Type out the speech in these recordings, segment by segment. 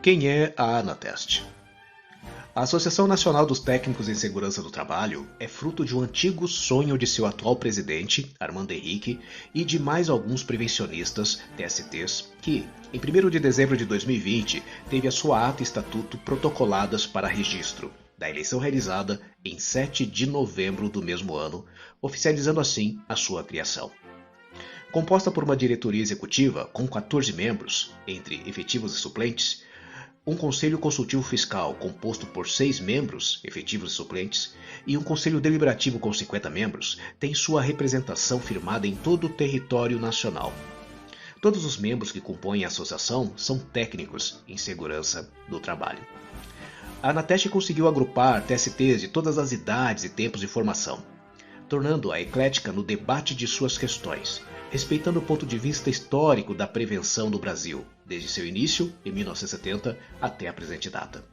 Quem é a Anatest? A Associação Nacional dos Técnicos em Segurança do Trabalho é fruto de um antigo sonho de seu atual presidente, Armando Henrique, e de mais alguns prevencionistas, TSTs, que, em 1º de dezembro de 2020, teve a sua ata e estatuto protocoladas para registro, da eleição realizada em 7 de novembro do mesmo ano, oficializando assim a sua criação. Composta por uma diretoria executiva com 14 membros, entre efetivos e suplentes, um conselho consultivo fiscal composto por 6 membros, efetivos e suplentes, e um conselho deliberativo com 50 membros, tem sua representação firmada em todo o território nacional. Todos os membros que compõem a associação são técnicos em segurança do trabalho. A Anatest conseguiu agrupar TSTs de todas as idades e tempos de formação, tornando-a eclética no debate de suas questões, respeitando o ponto de vista histórico da prevenção do Brasil, desde seu início, em 1970, até a presente data.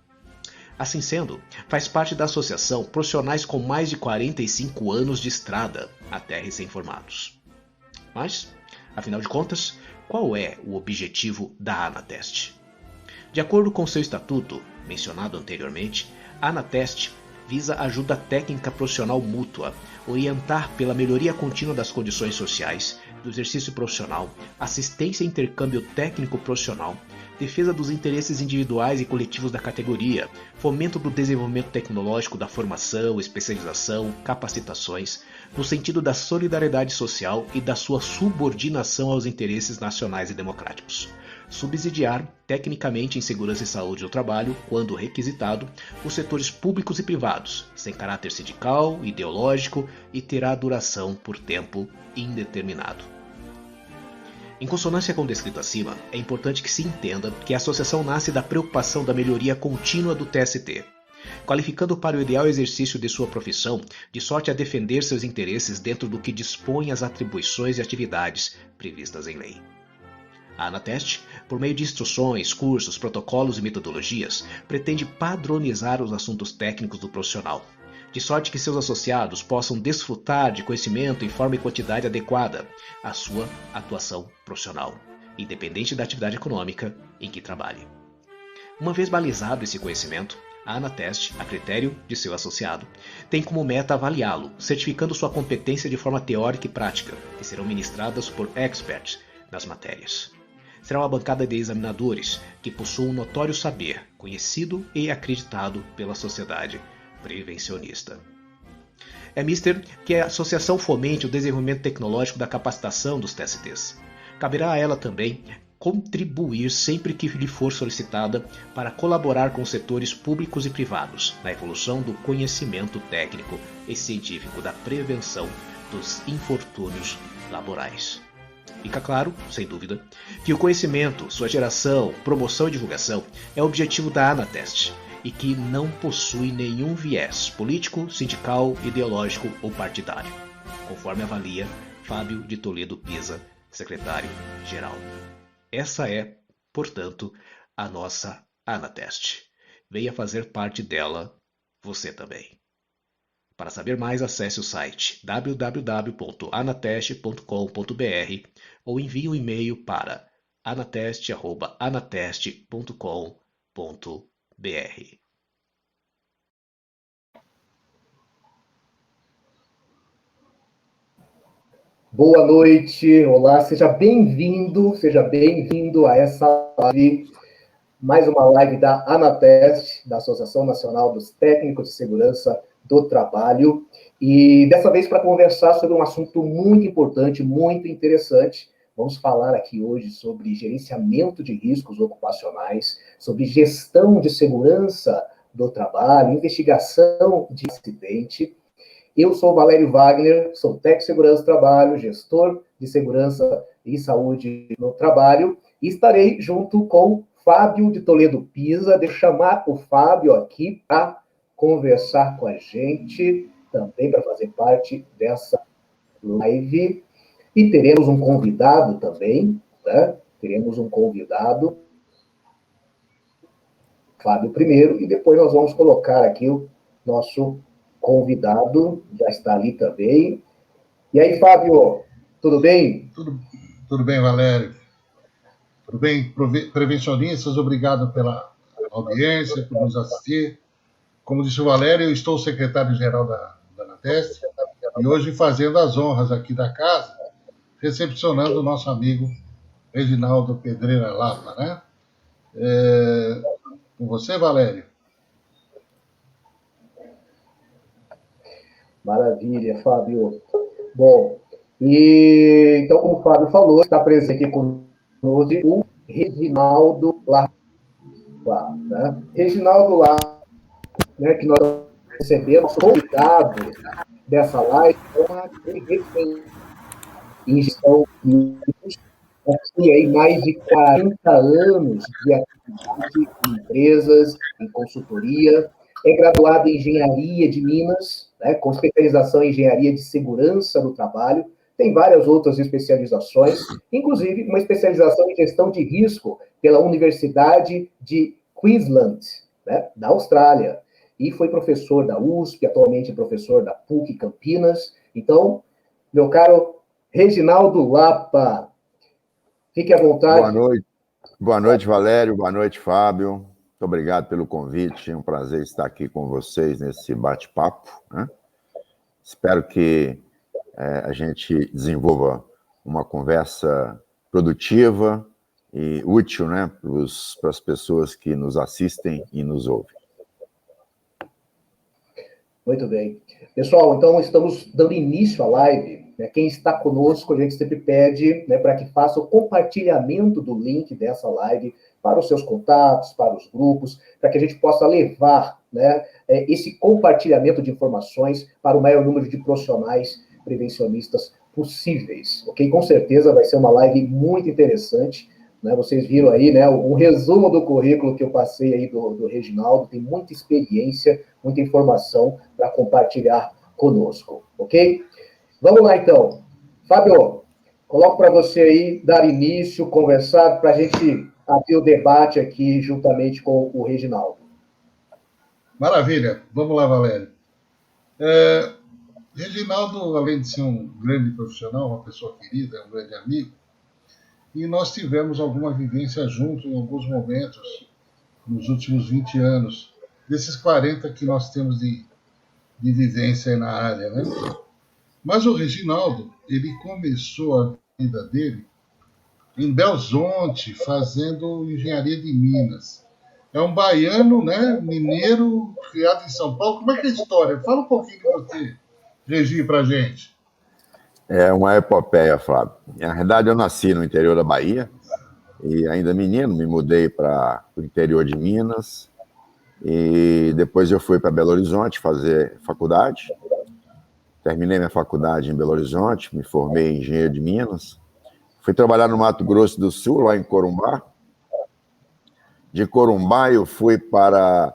Assim sendo, faz parte da associação profissionais com mais de 45 anos de estrada, até recém-formados. Mas, afinal de contas, qual é o objetivo da Anatest? De acordo com seu estatuto, mencionado anteriormente, a Anatest visa ajuda técnica profissional mútua, orientar pela melhoria contínua das condições sociais, do exercício profissional, assistência e intercâmbio técnico-profissional, defesa dos interesses individuais e coletivos da categoria, fomento do desenvolvimento tecnológico da formação, especialização, capacitações, no sentido da solidariedade social e da sua subordinação aos interesses nacionais e democráticos. Subsidiar, tecnicamente em segurança e saúde do trabalho, quando requisitado, os setores públicos e privados, sem caráter sindical, ideológico e terá duração por tempo indeterminado. Em consonância com o descrito acima, é importante que se entenda que a associação nasce da preocupação da melhoria contínua do TST, qualificando para o ideal exercício de sua profissão, de sorte a defender seus interesses dentro do que dispõe as atribuições e atividades previstas em lei. A Anatest, por meio de instruções, cursos, protocolos e metodologias, pretende padronizar os assuntos técnicos do profissional, de sorte que seus associados possam desfrutar de conhecimento em forma e quantidade adequada à sua atuação profissional, independente da atividade econômica em que trabalhe. Uma vez balizado esse conhecimento, a Anatest, a critério de seu associado, tem como meta avaliá-lo, certificando sua competência de forma teórica e prática, que serão ministradas por experts nas matérias. Será uma bancada de examinadores que possuam um notório saber, conhecido e acreditado pela sociedade prevencionista. É mister que a associação fomente o desenvolvimento tecnológico da capacitação dos TSTs. Caberá a ela também contribuir sempre que lhe for solicitada para colaborar com os setores públicos e privados na evolução do conhecimento técnico e científico da prevenção dos infortúnios laborais. Fica claro, sem dúvida, que o conhecimento, sua geração, promoção e divulgação é o objetivo da Anatest e que não possui nenhum viés político, sindical, ideológico ou partidário, conforme avalia Fábio de Toledo Pisa, secretário-geral. Essa é, portanto, a nossa Anatest. Venha fazer parte dela você também. Para saber mais, acesse o site www.anatest.com.br ou envie um e-mail para anatest@anatest.com.br. Boa noite, olá, seja bem-vindo a essa live, mais uma live da Anatest, da Associação Nacional dos Técnicos de Segurança do Trabalho, e dessa vez para conversar sobre um assunto muito importante, muito interessante. Vamos falar aqui hoje sobre gerenciamento de riscos ocupacionais, sobre gestão de segurança do trabalho, investigação de acidente. Eu sou Valério Wagner, sou técnico de segurança do trabalho, gestor de segurança e saúde no trabalho, e estarei junto com Fábio de Toledo Pisa. Deixa eu chamar o Fábio aqui para conversar com a gente, também para fazer parte dessa live. E teremos um convidado também, né? Teremos um convidado, Fábio primeiro, e depois nós vamos colocar aqui o nosso convidado, já está ali também. E aí, Fábio, tudo bem? Tudo bem, Valério. Tudo bem, prevencionistas, obrigado pela audiência, por nos assistir. Como disse o Valério, eu estou secretário-geral da ANATEST e hoje fazendo as honras aqui da casa, recepcionando o nosso amigo Reginaldo Pedreira Lapa, né? Com você, Valério. Maravilha, Fábio. Bom, e então, como o Fábio falou, está presente aqui conosco o Reginaldo Lapa. Né? Reginaldo Lapa, né, que nós recebemos, convidado dessa live, em gestão de aí mais de 40 anos de atividade em empresas, em consultoria. É graduado em Engenharia de Minas, né, com especialização em Engenharia de Segurança do Trabalho. Tem várias outras especializações, inclusive uma especialização em Gestão de Risco pela Universidade de Queensland, né, da Austrália. E foi professor da USP, atualmente professor da PUC Campinas. Então, meu caro Reginaldo Lapa, fique à vontade. Boa noite, Valério. Boa noite, Fábio. Muito obrigado pelo convite. É um prazer estar aqui com vocês nesse bate-papo, né? Espero que a gente desenvolva uma conversa produtiva e útil, né, para as pessoas que nos assistem e nos ouvem. Muito bem. Pessoal, então estamos dando início à live. Né? Quem está conosco, a gente sempre pede, né, para que faça o compartilhamento do link dessa live para os seus contatos, para os grupos, para que a gente possa levar, né, esse compartilhamento de informações para o maior número de profissionais prevencionistas possíveis. Ok? Com certeza vai ser uma live muito interessante. Né? Vocês viram aí, né, um resumo do currículo que eu passei aí do Reginaldo, tem muita experiência, muita informação para compartilhar conosco, ok? Vamos lá, então. Fábio, coloco para você aí dar início, conversar, para a gente abrir o debate aqui juntamente com o Reginaldo. Maravilha. Vamos lá, Valério. Reginaldo, além de ser um grande profissional, uma pessoa querida, um grande amigo, e nós tivemos alguma vivência juntos em alguns momentos, nos últimos 20 anos, desses 40 que nós temos de vivência aí na área, né? Mas o Reginaldo, ele começou a vida dele em Belzonte, fazendo engenharia de Minas. É um baiano, né, mineiro, criado em São Paulo. Como é que é a história? Fala um pouquinho de você, Regi, pra gente. É uma epopeia, Flávio. Na verdade, eu nasci no interior da Bahia e ainda menino, me mudei para o interior de Minas e depois eu fui para Belo Horizonte fazer faculdade. Terminei minha faculdade em Belo Horizonte, me formei em engenheiro de Minas. Fui trabalhar no Mato Grosso do Sul, lá em Corumbá. De Corumbá eu fui para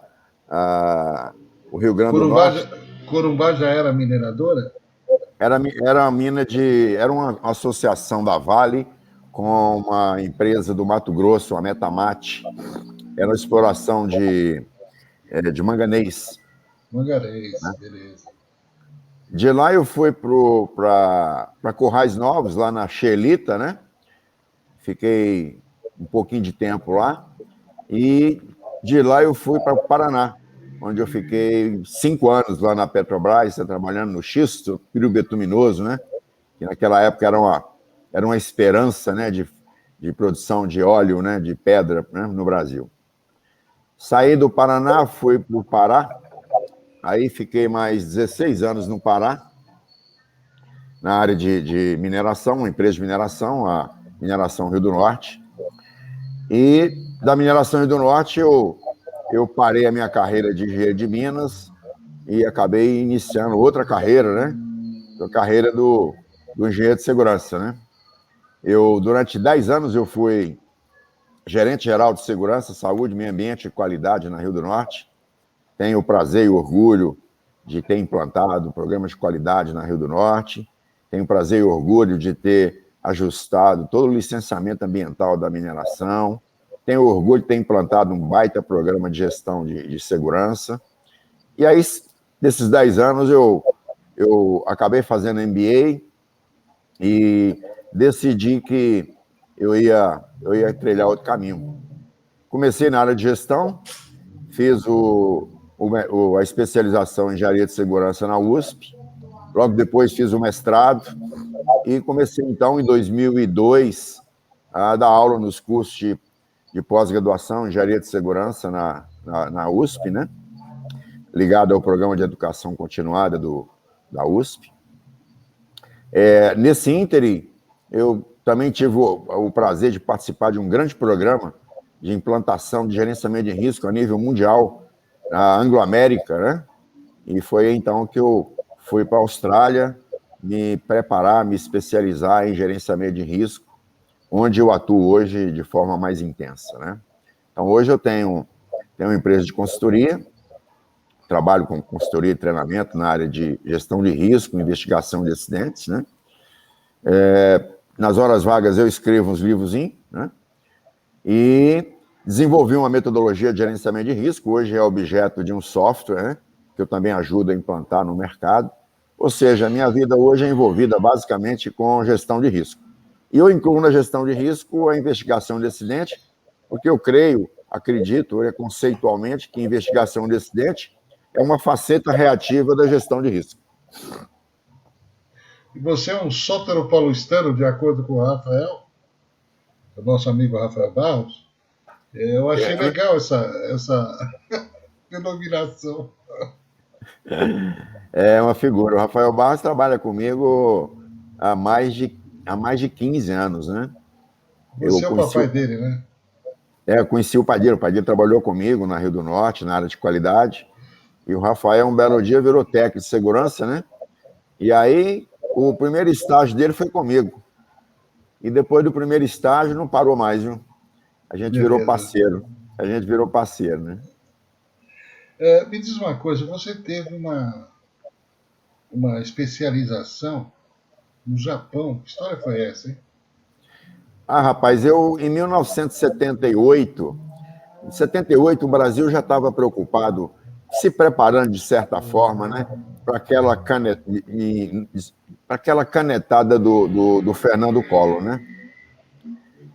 o Rio Grande do Norte. Corumbá já era mineradora? Era uma mina era uma associação da Vale com uma empresa do Mato Grosso, a Metamate. Era uma exploração de manganês. Manganês, né? Beleza. De lá eu fui para Currais Novos, lá na Xelita, né? Fiquei um pouquinho de tempo lá. E de lá eu fui para o Paraná, onde eu fiquei 5 anos lá na Petrobras, trabalhando no xisto pirobituminato, né? Que naquela época era uma esperança, né, de produção de óleo, né, de pedra, né, no Brasil. Saí do Paraná, fui para o Pará, aí fiquei mais 16 anos no Pará, na área de mineração, uma empresa de mineração, a Mineração Rio do Norte. E da Mineração Rio do Norte eu parei a minha carreira de engenheiro de Minas e acabei iniciando outra carreira, né? A carreira do engenheiro de segurança, né? Durante 10 anos, eu fui gerente geral de segurança, saúde, meio ambiente e qualidade na Rio do Norte. Tenho o prazer e o orgulho de ter implantado programas de qualidade na Rio do Norte. Tenho o prazer e o orgulho de ter ajustado todo o licenciamento ambiental da mineração. Tenho orgulho de ter implantado um baita programa de gestão de segurança. E aí, desses 10 anos, eu acabei fazendo MBA e decidi que eu ia trilhar outro caminho. Comecei na área de gestão, fiz a especialização em engenharia de segurança na USP, logo depois fiz o mestrado e comecei, então, em 2002, a dar aula nos cursos de pós-graduação em engenharia de segurança na USP, né? Ligado ao programa de educação continuada da USP. Nesse ínterim, eu também tive o prazer de participar de um grande programa de implantação de gerenciamento de risco a nível mundial, na Anglo-América, né? E foi então que eu fui para a Austrália me preparar, me especializar em gerenciamento de risco, onde eu atuo hoje de forma mais intensa, né? Então, hoje eu tenho uma empresa de consultoria, trabalho com consultoria e treinamento na área de gestão de risco, investigação de acidentes, né? Nas horas vagas eu escrevo uns livrozinhos, né? E desenvolvi uma metodologia de gerenciamento de risco, hoje é objeto de um software, né? Que eu também ajudo a implantar no mercado. Ou seja, a minha vida hoje é envolvida basicamente com gestão de risco. E eu incluo na gestão de risco a investigação de acidente, porque eu acredito conceitualmente que investigação de acidente é uma faceta reativa da gestão de risco. E você é um soteropaulistano, de acordo com o Rafael, o nosso amigo Rafael Barros. Eu achei legal essa denominação. É uma figura. O Rafael Barros trabalha comigo há mais de 15 anos, né? Você é o papai dele, né? Eu conheci o Padilha. O Padilha trabalhou comigo na Rio do Norte, na área de qualidade. E o Rafael, um belo dia, virou técnico de segurança, né? E aí, o primeiro estágio dele foi comigo. E depois do primeiro estágio, não parou mais, viu? A gente virou parceiro. Né? Me diz uma coisa, você teve uma especialização no Japão. Que história foi essa, hein? Rapaz, em 1978, o Brasil já estava preocupado, se preparando de certa forma, né, para aquela canetada do Fernando Collor, né?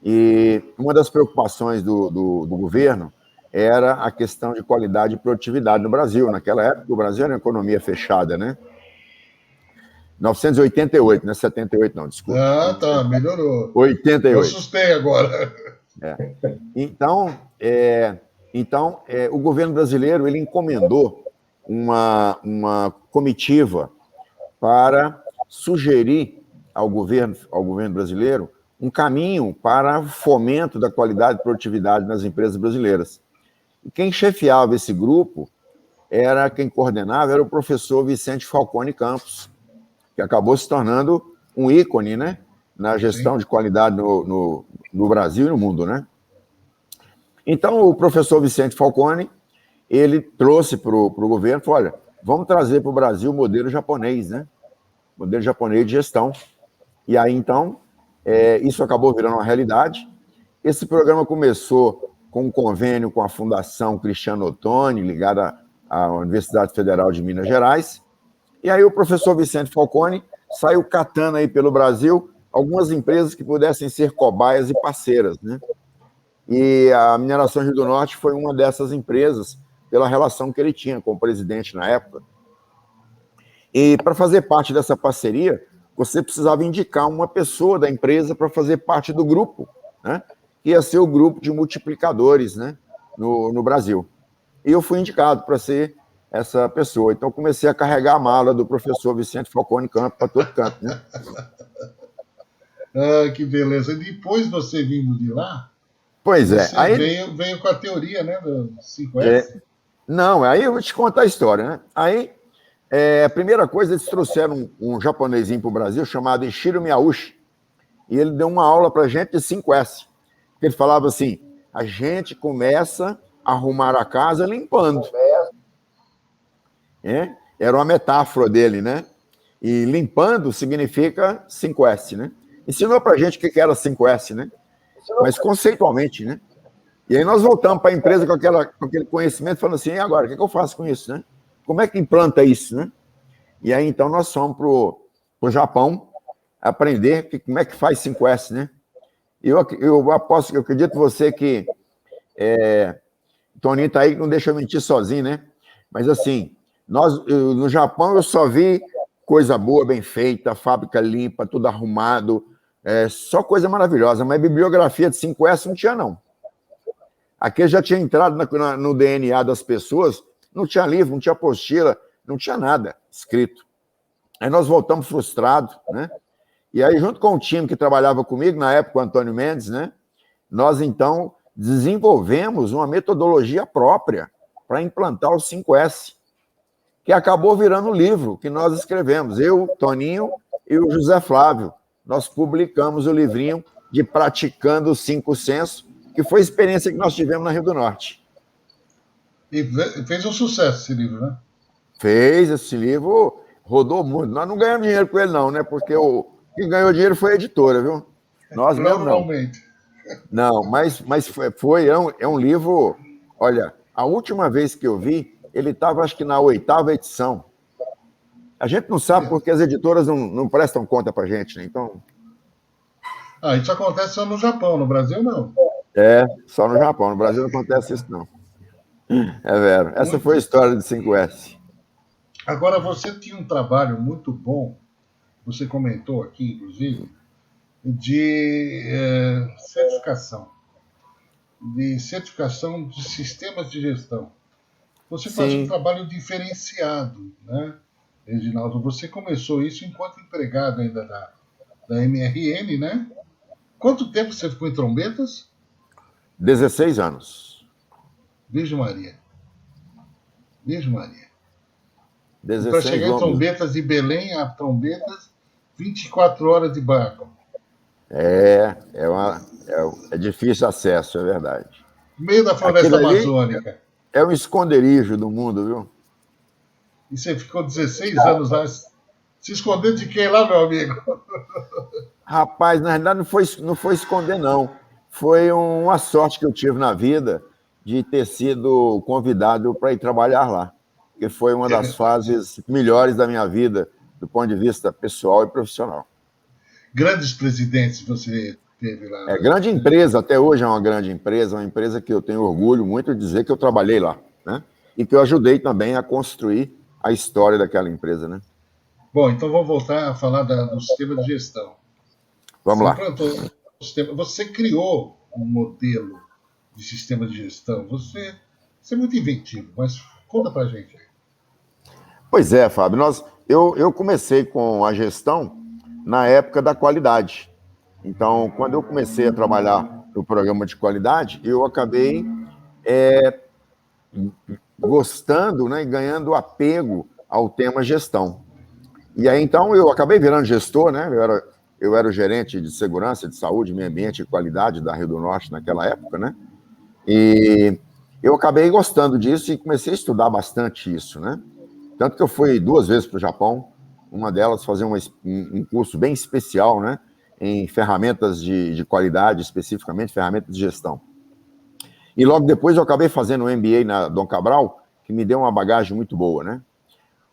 E uma das preocupações do governo era a questão de qualidade e produtividade no Brasil. Naquela época, o Brasil era uma economia fechada, né? 1988, não é 78, não, desculpa. Tá, melhorou. 88. Eu assustei agora. Então, o governo brasileiro ele encomendou uma comitiva para sugerir ao governo brasileiro um caminho para o fomento da qualidade e produtividade nas empresas brasileiras. E quem chefiava esse grupo quem coordenava era o professor Vicente Falcone Campos, que acabou se tornando um ícone, né, na gestão de qualidade no Brasil e no mundo, né? Então, o professor Vicente Falcone, ele trouxe para o governo, falou, olha, vamos trazer para o Brasil o modelo japonês, né? Modelo japonês de gestão. E aí, então, isso acabou virando uma realidade. Esse programa começou com um convênio com a Fundação Cristiano Ottoni, ligada à Universidade Federal de Minas Gerais. E aí o professor Vicente Falcone saiu catando aí pelo Brasil algumas empresas que pudessem ser cobaias e parceiras, né? E a Mineração Rio do Norte foi uma dessas empresas, pela relação que ele tinha com o presidente na época. E para fazer parte dessa parceria, você precisava indicar uma pessoa da empresa para fazer parte do grupo, né? Que ia ser o grupo de multiplicadores, né? No Brasil. E eu fui indicado para ser essa pessoa. Então, comecei a carregar a mala do professor Vicente Falcone Campos para todo canto, né? Que beleza. E depois você vindo de lá, pois é. Você aí veio com a teoria, né, do 5S? Não, aí eu vou te contar a história, né? Aí, a primeira coisa, eles trouxeram um japonesinho para o Brasil chamado Ishiro Miyauchi, e ele deu uma aula para a gente de 5S. Ele falava assim, a gente começa a arrumar a casa limpando. Era uma metáfora dele, né? E limpando significa 5S, né? Ensinou pra gente o que era 5S, né? Mas conceitualmente, né? E aí nós voltamos para a empresa com aquele conhecimento, falando assim, e agora, o que eu faço com isso, né? Como é que implanta isso, né? E aí, então, nós fomos pro Japão aprender como é que faz 5S, né? Eu acredito você que Toninho tá aí que não deixa eu mentir sozinho, né? Mas assim, no Japão eu só vi coisa boa, bem feita, fábrica limpa, tudo arrumado, só coisa maravilhosa, mas bibliografia de 5S não tinha, não. Aqui já tinha entrado no DNA das pessoas, não tinha livro, não tinha apostila, não tinha nada escrito. Aí nós voltamos frustrados, né? E aí, junto com o time que trabalhava comigo, na época, o Antônio Mendes, né? Nós, então, desenvolvemos uma metodologia própria para implantar o 5S, que acabou virando um livro que nós escrevemos. Eu, Toninho e o José Flávio. Nós publicamos o livrinho de Praticando os 5 Sensos, que foi a experiência que nós tivemos na Rio do Norte. E fez um sucesso esse livro, né? Fez, esse livro rodou muito. Nós não ganhamos dinheiro com ele, não, né? Porque quem ganhou dinheiro foi a editora, viu? Nós mesmo não. Não, mas é um livro... Olha, a última vez que eu vi, ele estava, acho que na 8ª edição. A gente não sabe porque as editoras não prestam conta para a gente, né? Então... isso acontece só no Japão, no Brasil não. Só no Japão. No Brasil não acontece isso, não. É vero. Essa foi a história de 5S. Agora, você tinha um trabalho muito bom, você comentou aqui, inclusive, de certificação de sistemas de gestão. Você faz um trabalho diferenciado, né, Reginaldo? Você começou isso enquanto empregado ainda da MRM, né? Quanto tempo você ficou em Trombetas? 16 anos. Virgem Maria. 16 para chegar em Trombetas de Belém a Trombetas, 24 horas de barco. É difícil acesso, é verdade. No meio da floresta amazônica. É um esconderijo do mundo, viu? E você ficou 16 anos lá, se escondendo de quem lá, meu amigo? Rapaz, na realidade não foi esconder, não. Foi uma sorte que eu tive na vida de ter sido convidado para ir trabalhar lá. Que foi uma das fases melhores da minha vida, do ponto de vista pessoal e profissional. Grandes presidentes você teve lá? Grande empresa, até hoje é uma grande empresa, uma empresa que eu tenho orgulho muito de dizer que eu trabalhei lá, né? E que eu ajudei também a construir a história daquela empresa, né? Bom, então vamos voltar a falar do sistema de gestão. Vamos lá. Você criou um modelo de sistema de gestão. Você é muito inventivo, mas conta pra gente aí. Pois é, Fábio. Eu comecei com a gestão na época da qualidade. Então, quando eu comecei a trabalhar no programa de qualidade, eu acabei gostando, né, e ganhando apego ao tema gestão. E aí, então, eu acabei virando gestor, né? Eu era o gerente de segurança, de saúde, meio ambiente e qualidade da Rio do Norte naquela época, né? E eu acabei gostando disso e comecei a estudar bastante isso, né? Tanto que eu fui 2 vezes para o Japão, uma delas fazer um curso bem especial, né? Em ferramentas de qualidade, especificamente ferramentas de gestão. E logo depois eu acabei fazendo um MBA na Dom Cabral, que me deu uma bagagem muito boa, né?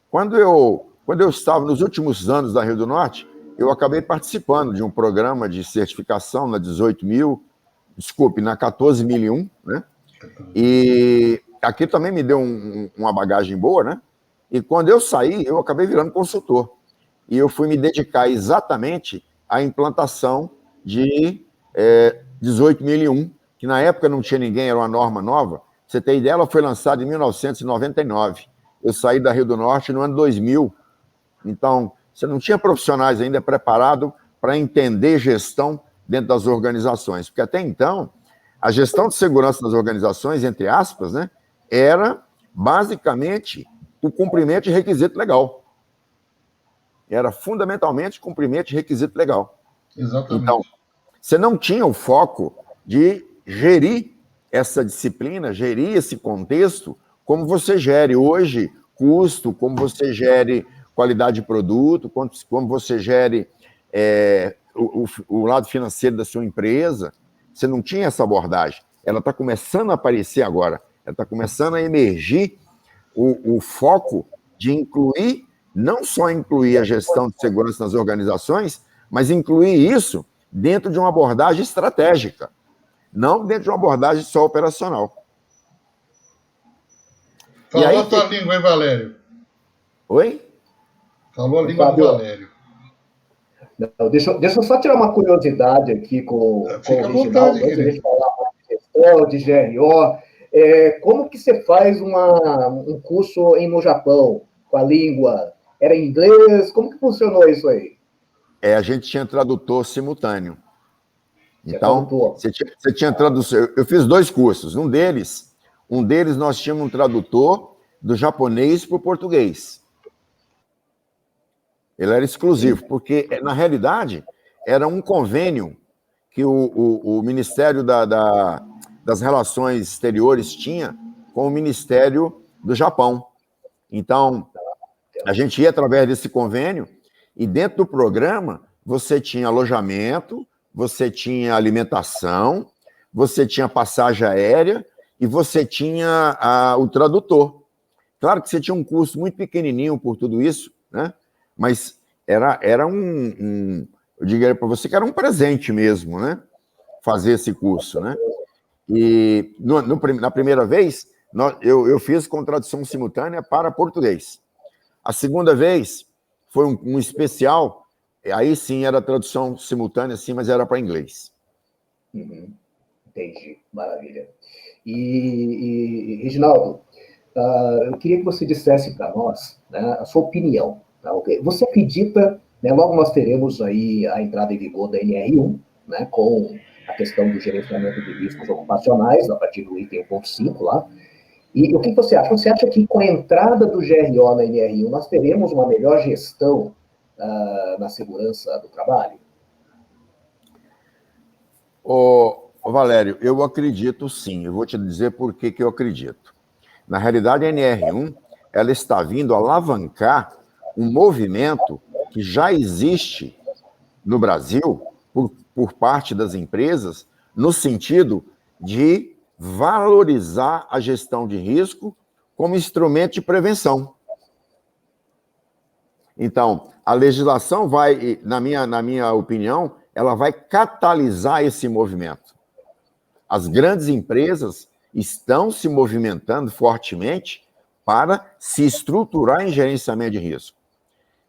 Quando eu estava nos últimos anos da Rio do Norte, eu acabei participando de um programa de certificação na 14.001, né? E aqui também me deu uma bagagem boa, né? E quando eu saí, eu acabei virando consultor. E eu fui me dedicar exatamente à implantação de 18.001, que na época não tinha ninguém, era uma norma nova. Pra você ter ideia, ela foi lançada em 1999. Eu saí da Rio do Norte no ano 2000. Então, você não tinha profissionais ainda preparados para entender gestão dentro das organizações. Porque até então, a gestão de segurança das organizações, entre aspas, né, era basicamente o cumprimento de requisito legal. Era fundamentalmente cumprimento de requisito legal. Exatamente. Então, você não tinha o foco de gerir essa disciplina, gerir esse contexto, como você gere hoje custo, como você gere qualidade de produto, como você gere o lado financeiro da sua empresa. Você não tinha essa abordagem. Ela está começando a aparecer agora. Ela está começando a emergir o foco de incluir, não só incluir a gestão de segurança nas organizações, mas incluir isso dentro de uma abordagem estratégica, não dentro de uma abordagem só operacional. Falou aí, a tua língua, hein, Valério? Oi? Falou a língua do Valério. Não, deixa eu só tirar uma curiosidade aqui com o vontade, Reginaldo, antes de a gente falar de gestão, de GRO. Como que você faz um curso no Japão, com a língua? Era em inglês? Como que funcionou isso aí? A gente tinha tradutor simultâneo. Então, você tinha tradução. Eu fiz 2 cursos. Um deles nós tínhamos um tradutor do japonês para o português. Ele era exclusivo, porque, na realidade, era um convênio que o Ministério das Relações Exteriores tinha com o Ministério do Japão. Então, a gente ia através desse convênio e dentro do programa você tinha alojamento, você tinha alimentação, você tinha passagem aérea e você tinha o tradutor. Claro que você tinha um custo muito pequenininho por tudo isso, né? Mas era eu diria para você que era um presente mesmo, né? Fazer esse curso, né? E na primeira vez, eu fiz com tradução simultânea para português. A segunda vez foi um especial, aí sim era tradução simultânea, sim, mas era para inglês. Entendi, maravilha. E Reginaldo, eu queria que você dissesse para nós, né, a sua opinião. Tá, okay? Você acredita, né, logo nós teremos aí a entrada em vigor da NR1, né, com a questão do gerenciamento de riscos ocupacionais, a partir do item 1.5 lá. E o que você acha? Você acha que com a entrada do GRO na NR1 nós teremos uma melhor gestão na segurança do trabalho? Valério, eu acredito sim. Eu vou te dizer por que eu acredito. Na realidade, a NR1 ela está vindo alavancar um movimento que já existe no Brasil por parte das empresas, no sentido de valorizar a gestão de risco como instrumento de prevenção. Então, a legislação vai, na minha opinião, ela vai catalisar esse movimento. As grandes empresas estão se movimentando fortemente para se estruturar em gerenciamento de risco.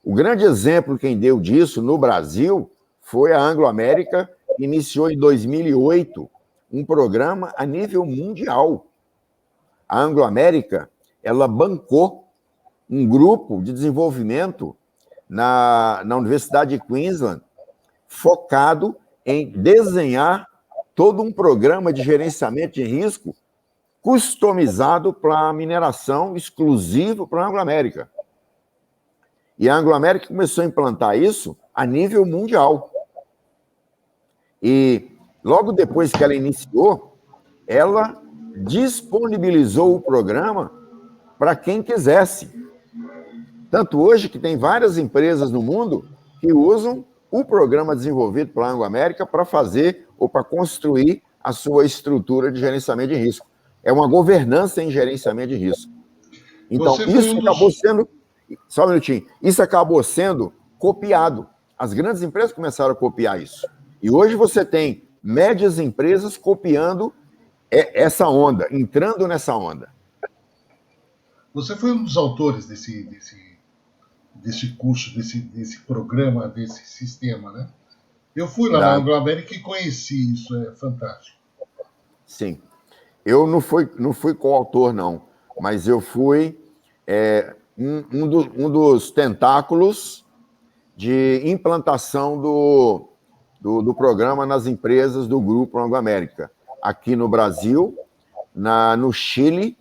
O grande exemplo quem deu disso no Brasil foi a Anglo-América, que iniciou em 2008 um programa a nível mundial. A Anglo-América, ela bancou um grupo de desenvolvimento na Universidade de Queensland, focado em desenhar todo um programa de gerenciamento de risco customizado para a mineração, exclusivo para a Anglo-América. E a Anglo-América começou a implantar isso a nível mundial. E logo depois que ela iniciou, ela disponibilizou o programa para quem quisesse. Tanto hoje que tem várias empresas no mundo que usam o programa desenvolvido pela Anglo-América para fazer ou para construir a sua estrutura de gerenciamento de risco. É uma governança em gerenciamento de risco. Então, isso acabou sendo... Só um minutinho. Isso acabou sendo copiado. As grandes empresas começaram a copiar isso. E hoje você tem médias empresas copiando essa onda, entrando nessa onda. Você foi um dos autores desse curso, desse programa, desse sistema, né? Eu fui lá na Anglo-América e conheci isso, é fantástico. Sim. Eu não fui coautor, não, mas eu fui um dos tentáculos de implantação do programa nas empresas do Grupo Anglo-América, aqui no Brasil, no Chile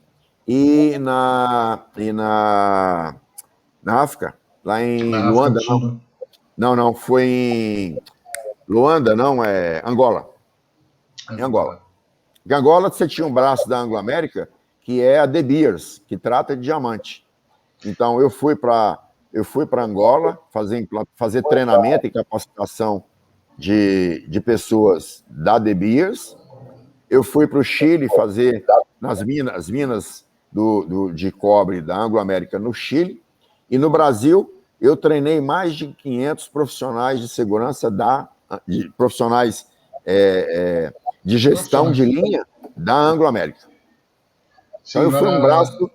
e na África, lá em Luanda. Não, foi em Luanda, não, Angola. Em Angola. Em Angola, você tinha um braço da Anglo-América, que é a De Beers, que trata de diamante. Então, eu fui para Angola fazer treinamento e capacitação de pessoas da De Beers. Eu fui para o Chile fazer nas minas de cobre da Anglo-América no Chile. E no Brasil, eu treinei mais de 500 profissionais de segurança, profissionais de gestão de linha da Anglo-América. Então, eu fui um braço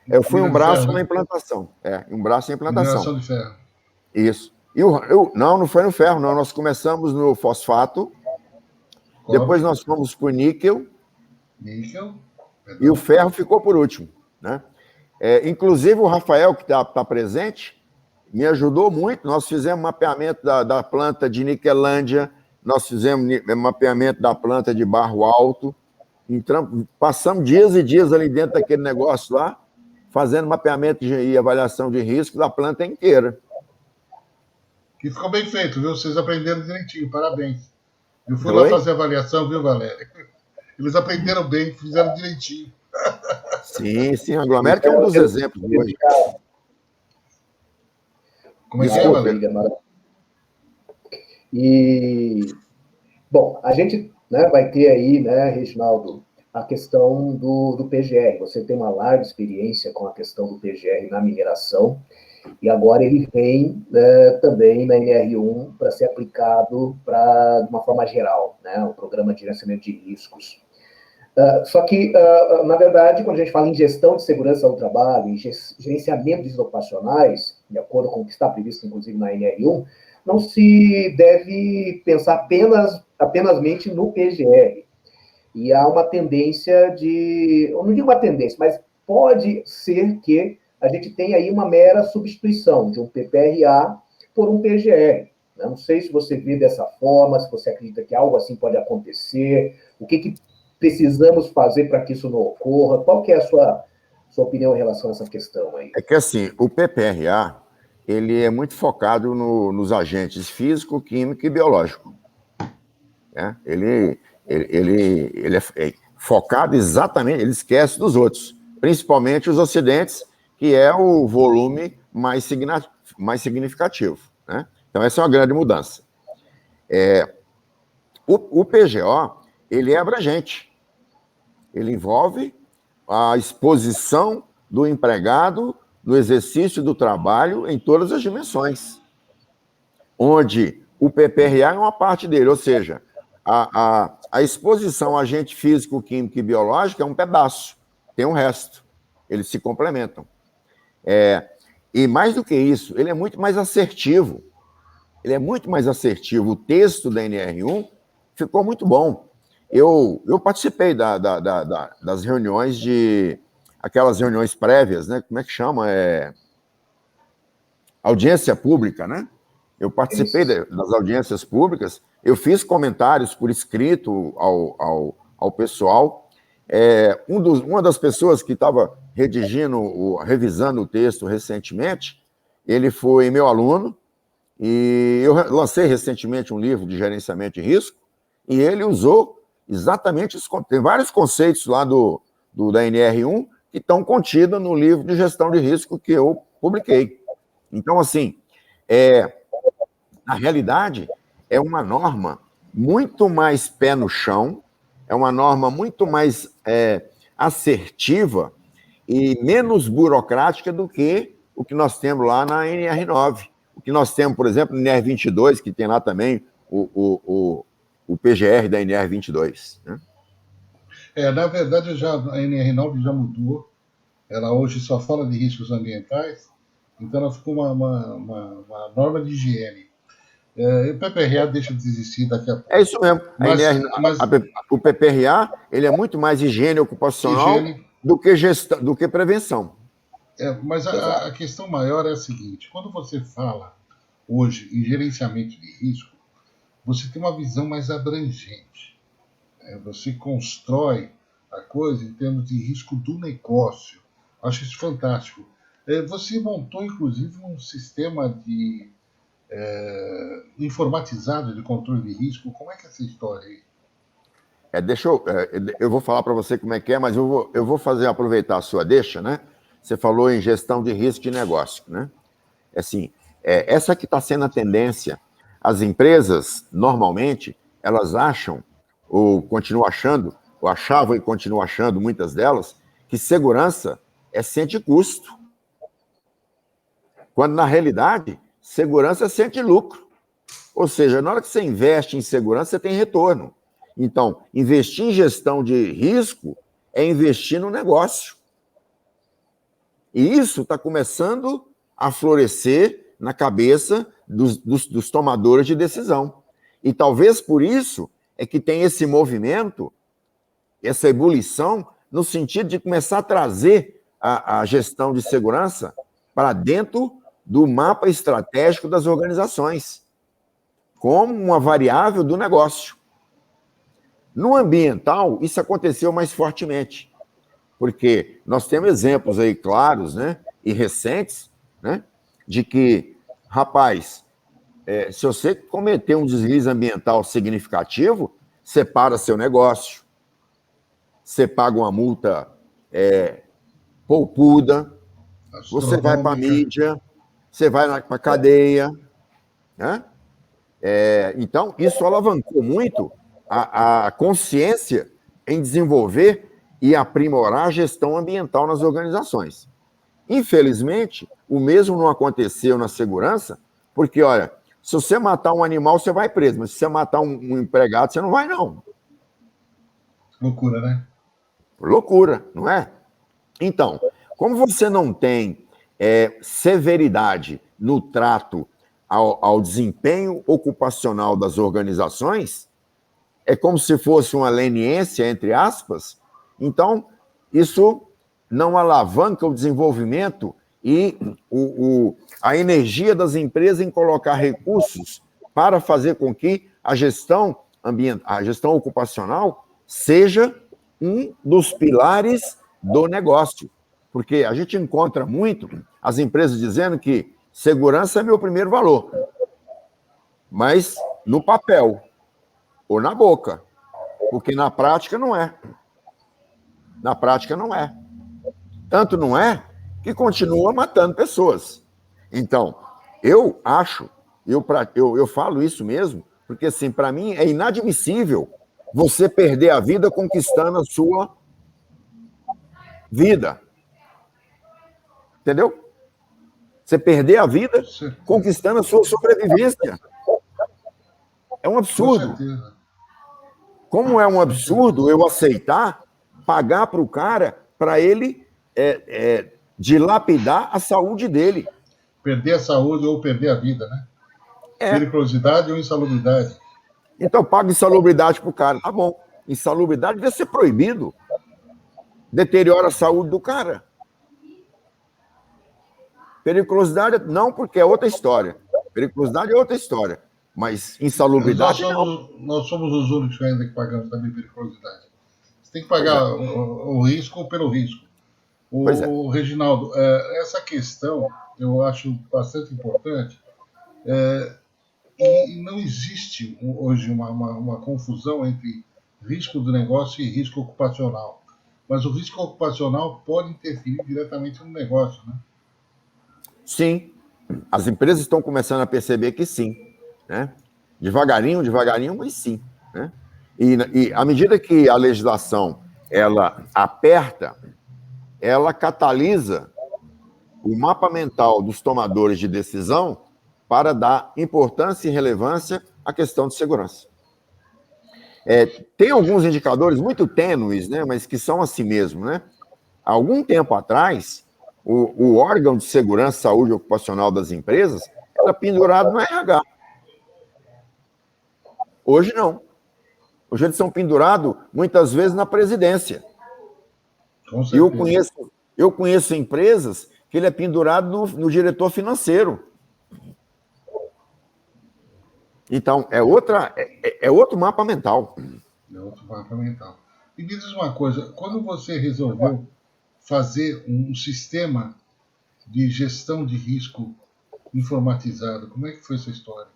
Eu fui Mina um de braço ferro, na né? implantação. Um braço na implantação. Mineração de ferro. Isso. Não foi no ferro, não. Nós começamos no fosfato, depois Cobre, nós fomos para o níquel, níquel, e o perdão. ferro ficou por último, né? Inclusive, o Rafael, que está presente, me ajudou muito. Nós fizemos mapeamento da planta de Niquelândia, nós fizemos mapeamento da planta de Barro Alto, passamos dias e dias ali dentro daquele negócio lá, fazendo mapeamento e avaliação de risco da planta inteira. E ficou bem feito, viu? Vocês aprenderam direitinho, parabéns. Eu fui lá Oi? fazer a avaliação, viu, Valéria? Eles aprenderam bem, fizeram direitinho. Sim, a Gloméria é um dos exemplos hoje. Como é que é, Desculpe. Valéria? E, bom, a gente, né, vai ter aí, né, Reginaldo, a questão do PGR. Você tem uma larga experiência com a questão do PGR na mineração, e agora ele vem, né, também na NR1 para ser aplicado de uma forma geral, né, o Programa de Gerenciamento de Riscos. Só que, na verdade, quando a gente fala em gestão de segurança do trabalho, em gerenciamento de riscos ocupacionais, de acordo com o que está previsto, inclusive, na NR1, não se deve pensar apenasmente no PGR. E há uma tendência eu não digo uma tendência, mas pode ser que a gente tenha aí uma mera substituição de um PPRA por um PGR. Eu não sei se você vê dessa forma, se você acredita que algo assim pode acontecer, o que precisamos fazer para que isso não ocorra, qual que é a sua opinião em relação a essa questão aí? É que assim, o PPRA, ele é muito focado nos agentes físico, químico e biológico. Né? Ele é focado exatamente, ele esquece dos outros, principalmente os acidentes, que é o volume mais significativo. Né? Então, essa é uma grande mudança. O PGO, ele é abrangente. Ele envolve a exposição do empregado no exercício do trabalho em todas as dimensões, onde o PPRA é uma parte dele, ou seja, a exposição a agente físico, químico e biológico é um pedaço, tem um resto, eles se complementam. E mais do que isso, ele é muito mais assertivo. O texto da NR1 ficou muito bom. Eu participei das reuniões aquelas reuniões prévias, né? Como é que chama? Audiência pública, né? Eu participei das audiências públicas, eu fiz comentários por escrito ao pessoal. Uma das pessoas que estava revisando o texto recentemente, ele foi meu aluno, e eu lancei recentemente um livro de gerenciamento de risco, e ele usou exatamente isso. Tem vários conceitos lá da NR1 que estão contidos no livro de gestão de risco que eu publiquei. Então, assim, na realidade, é uma norma muito mais pé no chão, é uma norma muito mais assertiva e menos burocrática do que o que nós temos lá na NR9. O que nós temos, por exemplo, na NR22, que tem lá também o PGR da NR22. Né? Na verdade, a NR9 já mudou. Ela hoje só fala de riscos ambientais, então ela ficou uma norma de higiene. O PPRA deixa de existir daqui a pouco. É isso mesmo. O PPRA ele é muito mais higiene ocupacional do que prevenção. Mas a questão maior é a seguinte: quando você fala hoje em gerenciamento de risco, você tem uma visão mais abrangente. Você constrói a coisa em termos de risco do negócio. Acho isso fantástico. Você montou, inclusive, um sistema informatizado de controle de risco. Como é que é essa história aí? Eu vou falar para você como é que é, mas eu vou aproveitar a sua deixa, né? Você falou em gestão de risco de negócio, né? Assim, essa que está sendo a tendência. As empresas, normalmente, elas acham, ou continuam achando, ou achavam e continuam achando, muitas delas, que segurança é sente custo. Quando, na realidade, segurança sente lucro. Ou seja, na hora que você investe em segurança, você tem retorno. Então, investir em gestão de risco é investir no negócio. E isso está começando a florescer na cabeça dos tomadores de decisão. E talvez por isso é que tem esse movimento, essa ebulição, no sentido de começar a trazer a gestão de segurança para dentro do mapa estratégico das organizações, como uma variável do negócio. No ambiental, isso aconteceu mais fortemente, porque nós temos exemplos aí claros, né, e recentes, né, de que, rapaz, se você cometer um deslize ambiental significativo, você para seu negócio, você paga uma multa poupuda, você vai para a mídia, você vai para a cadeia, né? Então, isso alavancou muito a consciência em desenvolver e aprimorar a gestão ambiental nas organizações. Infelizmente, o mesmo não aconteceu na segurança, porque, olha, se você matar um animal, você vai preso, mas se você matar um empregado, você não vai, não. Loucura, né? Loucura, não é? Então, como você não tem severidade no trato ao desempenho ocupacional das organizações, é como se fosse uma leniência, entre aspas, então isso não alavanca o desenvolvimento e a energia das empresas em colocar recursos para fazer com que a gestão ocupacional seja um dos pilares do negócio. Porque a gente encontra muito as empresas dizendo que segurança é meu primeiro valor, mas no papel ou na boca, porque na prática não é. Na prática não é. Tanto não é que continua matando pessoas. Então, eu acho, eu falo isso mesmo, porque assim, para mim é inadmissível você perder a vida conquistando a sua vida. Entendeu? Você perder a vida conquistando a sua sobrevivência. É um absurdo. Como é um absurdo eu aceitar pagar para o cara para ele dilapidar a saúde dele. Perder a saúde ou perder a vida, né? Periculosidade ou insalubridade. Então paga insalubridade para o cara. Tá bom. Insalubridade deve ser proibido. Deteriora a saúde do cara. Periculosidade não, porque é outra história. Periculosidade é outra história. Mas insalubridade não. Nós somos os únicos ainda que pagamos também periculosidade. Você tem que pagar o risco pelo risco. Reginaldo, essa questão eu acho bastante importante. E não existe hoje uma confusão entre risco do negócio e risco ocupacional. Mas o risco ocupacional pode interferir diretamente no negócio, né? Sim. As empresas estão começando a perceber que sim. Né? Devagarinho, mas sim. Né? E à medida que a legislação ela aperta, ela catalisa o mapa mental dos tomadores de decisão para dar importância e relevância à questão de segurança. Tem alguns indicadores muito tênues, né, mas que são assim mesmo. Né? Há algum tempo atrás, o órgão de segurança e saúde ocupacional das empresas era pendurado no RH. Hoje não. Hoje eles são pendurados, muitas vezes, na presidência. Eu conheço empresas que ele é pendurado no diretor financeiro. Então, é outro mapa mental. É outro mapa mental. E me diz uma coisa, quando você resolveu fazer um sistema de gestão de risco informatizado, como é que foi essa história?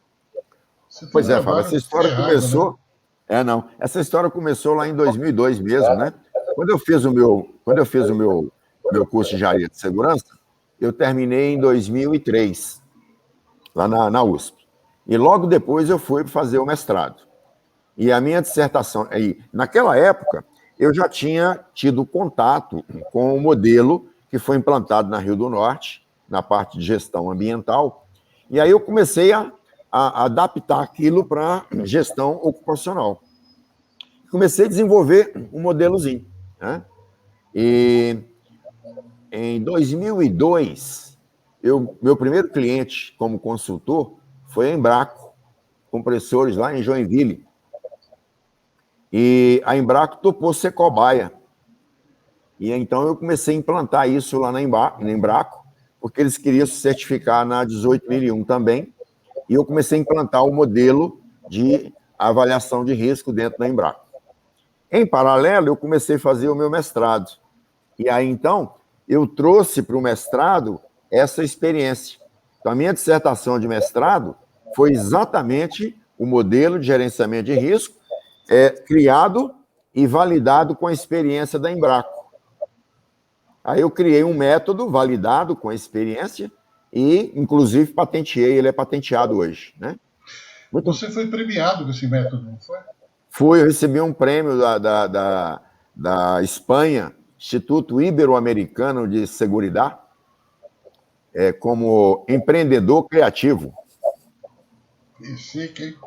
Pois é, Fábio, essa história começou... Né? Essa história começou lá em 2002 mesmo, né? Quando eu fiz o meu curso de engenharia de segurança, eu terminei em 2003, lá na USP. E logo depois eu fui fazer o mestrado. E a minha dissertação... naquela época, eu já tinha tido contato com o modelo que foi implantado na Rio do Norte, na parte de gestão ambiental. E aí eu comecei a adaptar aquilo para gestão ocupacional. Comecei a desenvolver um modelozinho. Né? E Em 2002, meu primeiro cliente como consultor foi a Embraco, compressores lá em Joinville. E a Embraco topou ser cobaia. E então eu comecei a implantar isso lá na Embraco, porque eles queriam se certificar na 18001 também. E eu comecei a implantar o modelo de avaliação de risco dentro da Embraco. Em paralelo, eu comecei a fazer o meu mestrado. E aí, então, eu trouxe para o mestrado essa experiência. Então, a minha dissertação de mestrado foi exatamente o modelo de gerenciamento de risco criado e validado com a experiência da Embraco. Aí eu criei um método validado com a experiência e, inclusive, patenteei. Ele é patenteado hoje, né? Você foi premiado com esse método, não foi? Eu recebi um prêmio da Espanha, Instituto Ibero-Americano de Seguridade, como empreendedor criativo. Esse que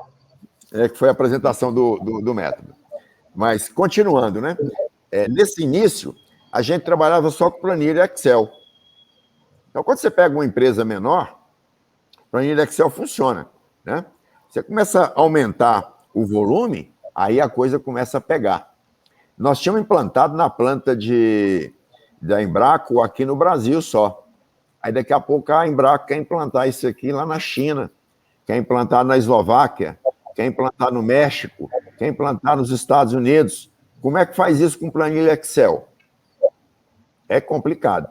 foi a apresentação do método. Mas, continuando, né? Nesse início, a gente trabalhava só com planilha Excel. Então, quando você pega uma empresa menor, planilha Excel funciona, né? Você começa a aumentar o volume, aí a coisa começa a pegar. Nós tínhamos implantado na planta da Embraco aqui no Brasil só. Aí daqui a pouco a Embraco quer implantar isso aqui lá na China, quer implantar na Eslováquia, quer implantar no México, quer implantar nos Estados Unidos. Como é que faz isso com planilha Excel? É complicado.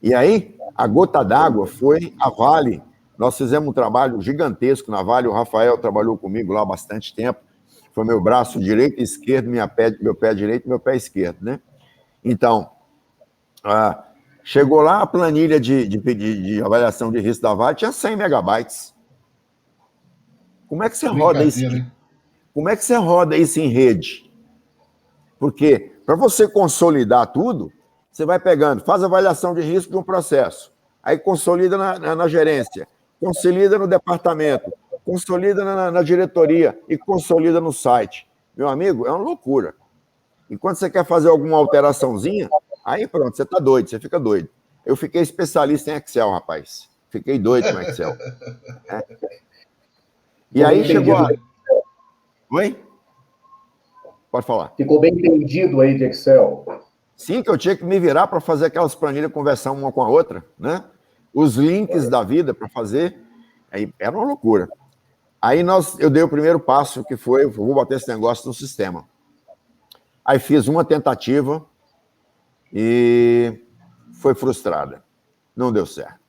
E aí, a gota d'água foi a Vale. Nós fizemos um trabalho gigantesco na Vale, o Rafael trabalhou comigo lá há bastante tempo, foi meu braço direito e esquerdo, meu pé direito e meu pé esquerdo, né? Então, chegou lá a planilha de avaliação de risco da Vale, tinha 100 megabytes. Como é que você roda isso? Como é que você roda isso em rede? Porque, para você consolidar tudo, você vai pegando, faz avaliação de risco de um processo, aí consolida na gerência, consolida no departamento, consolida na diretoria e consolida no site. Meu amigo, é uma loucura. E quando você quer fazer alguma alteraçãozinha, aí pronto, você está doido, você fica doido. Eu fiquei especialista em Excel, rapaz. Fiquei doido com Excel. E aí chegou a... Oi? Pode falar. Ficou bem entendido aí de Excel. Sim, que eu tinha que me virar para fazer aquelas planilhas conversar uma com a outra, né? Os links da vida para fazer, aí era uma loucura. Aí eu dei o primeiro passo, que foi, vou botar esse negócio no sistema. Aí fiz uma tentativa e foi frustrada. Não deu certo.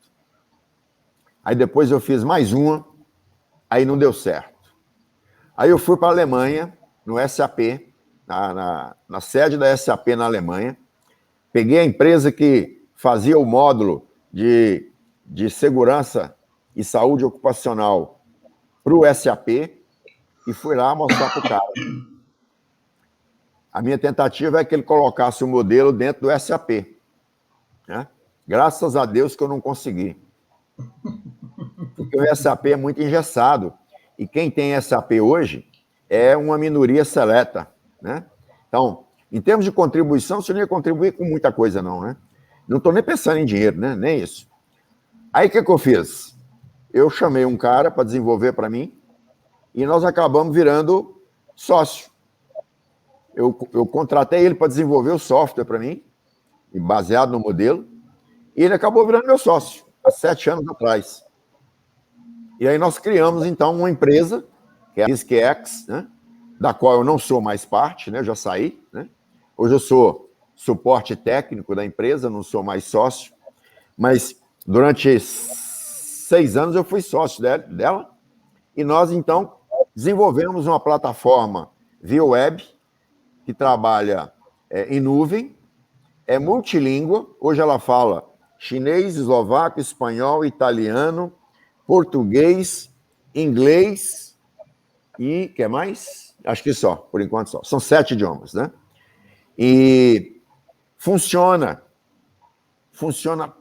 Aí depois eu fiz mais uma, aí não deu certo. Aí eu fui para a Alemanha, no SAP, na sede da SAP na Alemanha, peguei a empresa que fazia o módulo de segurança e saúde ocupacional para o SAP e fui lá mostrar para o cara. A minha tentativa é que ele colocasse o modelo dentro do SAP. Né? Graças a Deus que eu não consegui. Porque o SAP é muito engessado. E quem tem SAP hoje é uma minoria seleta. Né? Então, em termos de contribuição, você não ia contribuir com muita coisa, não, né? Não estou nem pensando em dinheiro, né? Nem isso. Aí, o que eu fiz? Eu chamei um cara para desenvolver para mim e nós acabamos virando sócio. Eu contratei ele para desenvolver o software para mim, baseado no modelo, e ele acabou virando meu sócio, há 7 anos atrás. E aí nós criamos, então, uma empresa, que é a RiskX, né? Da qual eu não sou mais parte, né? Eu já saí, né? Hoje eu sou suporte técnico da empresa, não sou mais sócio, mas durante 6 anos eu fui sócio dela, e nós, então, desenvolvemos uma plataforma via web, que trabalha em nuvem, é multilíngua, hoje ela fala chinês, eslovaco, espanhol, italiano, português, inglês e, quer mais? Acho que só, por enquanto só. São 7 idiomas, né? E funciona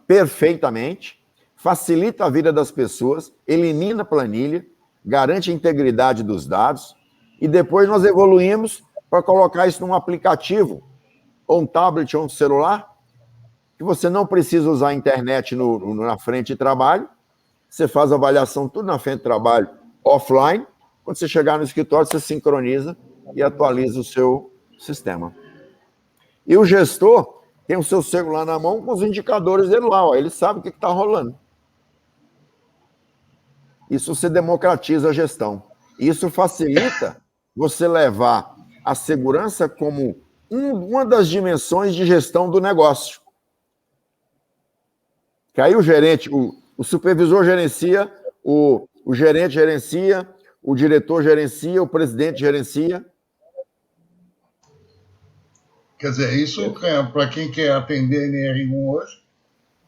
perfeitamente, facilita a vida das pessoas, elimina a planilha, garante a integridade dos dados, e depois nós evoluímos para colocar isso num aplicativo, ou um tablet, ou um celular, que você não precisa usar a internet na frente de trabalho, você faz a avaliação tudo na frente de trabalho offline, quando você chegar no escritório, você sincroniza e atualiza o seu sistema. E o gestor tem o seu celular na mão com os indicadores dele lá, ó, ele sabe o que está rolando. Isso se democratiza a gestão. Isso facilita você levar a segurança como uma das dimensões de gestão do negócio. Que aí o gerente, o supervisor gerencia, o gerente gerencia, o diretor gerencia, o presidente gerencia. Quer dizer, isso, para quem quer atender NR1 hoje,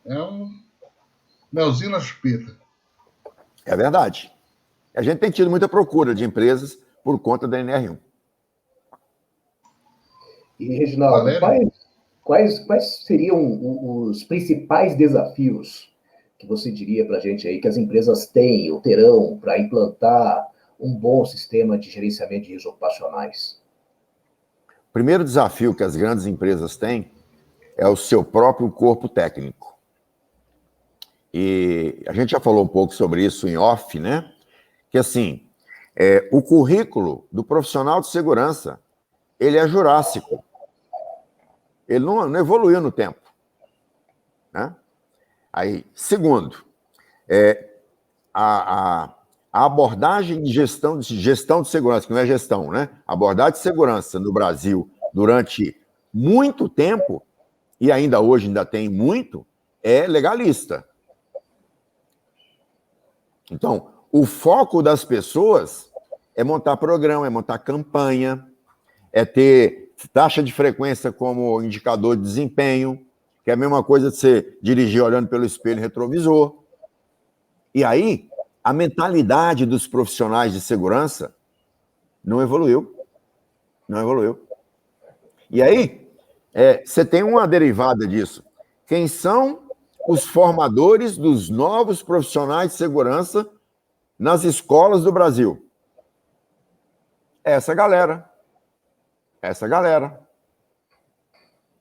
é um melzinho na chupeta. É verdade. A gente tem tido muita procura de empresas por conta da NR1. E, Reginaldo, quais seriam os principais desafios que você diria para a gente aí que as empresas têm ou terão para implantar um bom sistema de gerenciamento de riscos ocupacionais? O primeiro desafio que as grandes empresas têm é o seu próprio corpo técnico. E a gente já falou um pouco sobre isso em off, né? Que assim, o currículo do profissional de segurança, ele é jurássico. Ele não evoluiu no tempo. Né? Aí, segundo, a abordagem de gestão de segurança, que não é gestão, né? A abordagem de segurança no Brasil durante muito tempo, e ainda hoje ainda tem muito, é legalista. Então, o foco das pessoas é montar programa, é montar campanha, é ter taxa de frequência como indicador de desempenho, que é a mesma coisa de você dirigir olhando pelo espelho retrovisor. E aí, a mentalidade dos profissionais de segurança não evoluiu. Não evoluiu. E aí, você tem uma derivada disso. Quem são os formadores dos novos profissionais de segurança nas escolas do Brasil? Essa galera. Essa galera.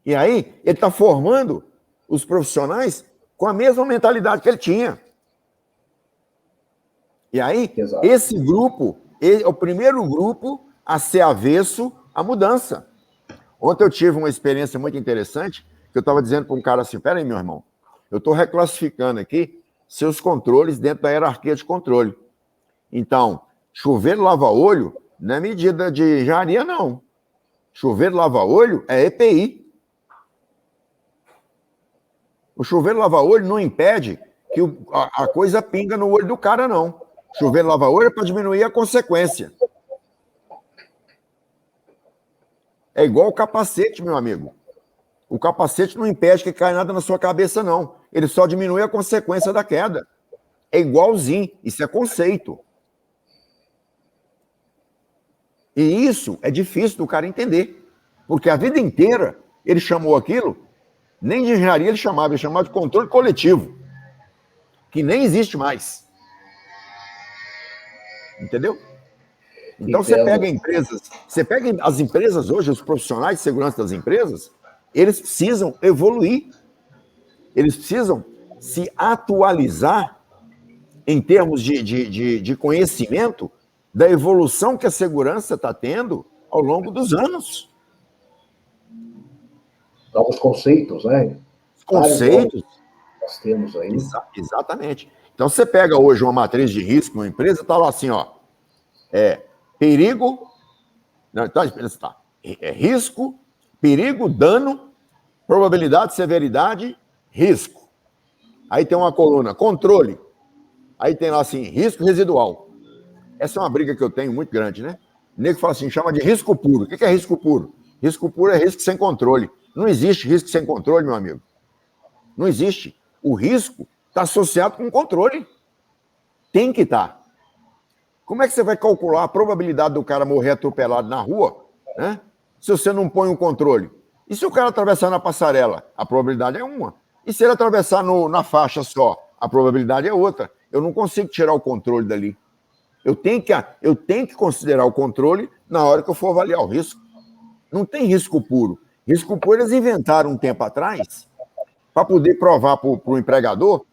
E aí, ele está formando os profissionais com a mesma mentalidade que ele tinha. E aí, Exato. Esse grupo é o primeiro grupo a ser avesso à mudança. Ontem eu tive uma experiência muito interessante, que eu estava dizendo para um cara assim, peraí, meu irmão, eu estou reclassificando aqui seus controles dentro da hierarquia de controle. Então, chuveiro lava-olho não é medida de engenharia, não. Chuveiro lava-olho é EPI. O chuveiro lava-olho não impede que a coisa pinga no olho do cara, não. Chuveiro lava-olho é para diminuir a consequência. É igual o capacete, meu amigo. O capacete não impede que caia nada na sua cabeça, não. Ele só diminui a consequência da queda. É igualzinho. Isso é conceito. E isso é difícil do cara entender. Porque a vida inteira ele chamou aquilo, nem de engenharia ele chamava de controle coletivo. Que nem existe mais. Entendeu? Então você pega as empresas hoje, os profissionais de segurança das empresas, eles precisam evoluir. Eles precisam se atualizar em termos de conhecimento da evolução que a segurança está tendo ao longo dos anos. Novos conceitos, né? Conceitos. Nós temos aí. Exatamente. Então você pega hoje uma matriz de risco, uma empresa, está lá assim, ó. Perigo. Não, então a empresa está. Risco, perigo, dano, probabilidade, severidade, risco. Aí tem uma coluna, controle. Aí tem lá assim, risco residual. Essa é uma briga que eu tenho muito grande, né? O nego fala assim, chama de risco puro. O que é risco puro? Risco puro é risco sem controle. Não existe risco sem controle, meu amigo. Não existe. O risco está associado com o controle. Tem que estar. Como é que você vai calcular a probabilidade do cara morrer atropelado na rua, né? Se você não põe um controle? E se o cara atravessar na passarela? A probabilidade é uma. E se ele atravessar na faixa só? A probabilidade é outra. Eu não consigo tirar o controle dali. Eu tenho que considerar o controle na hora que eu for avaliar o risco. Não tem risco puro. Risco puro eles inventaram um tempo atrás para poder provar para o empregador,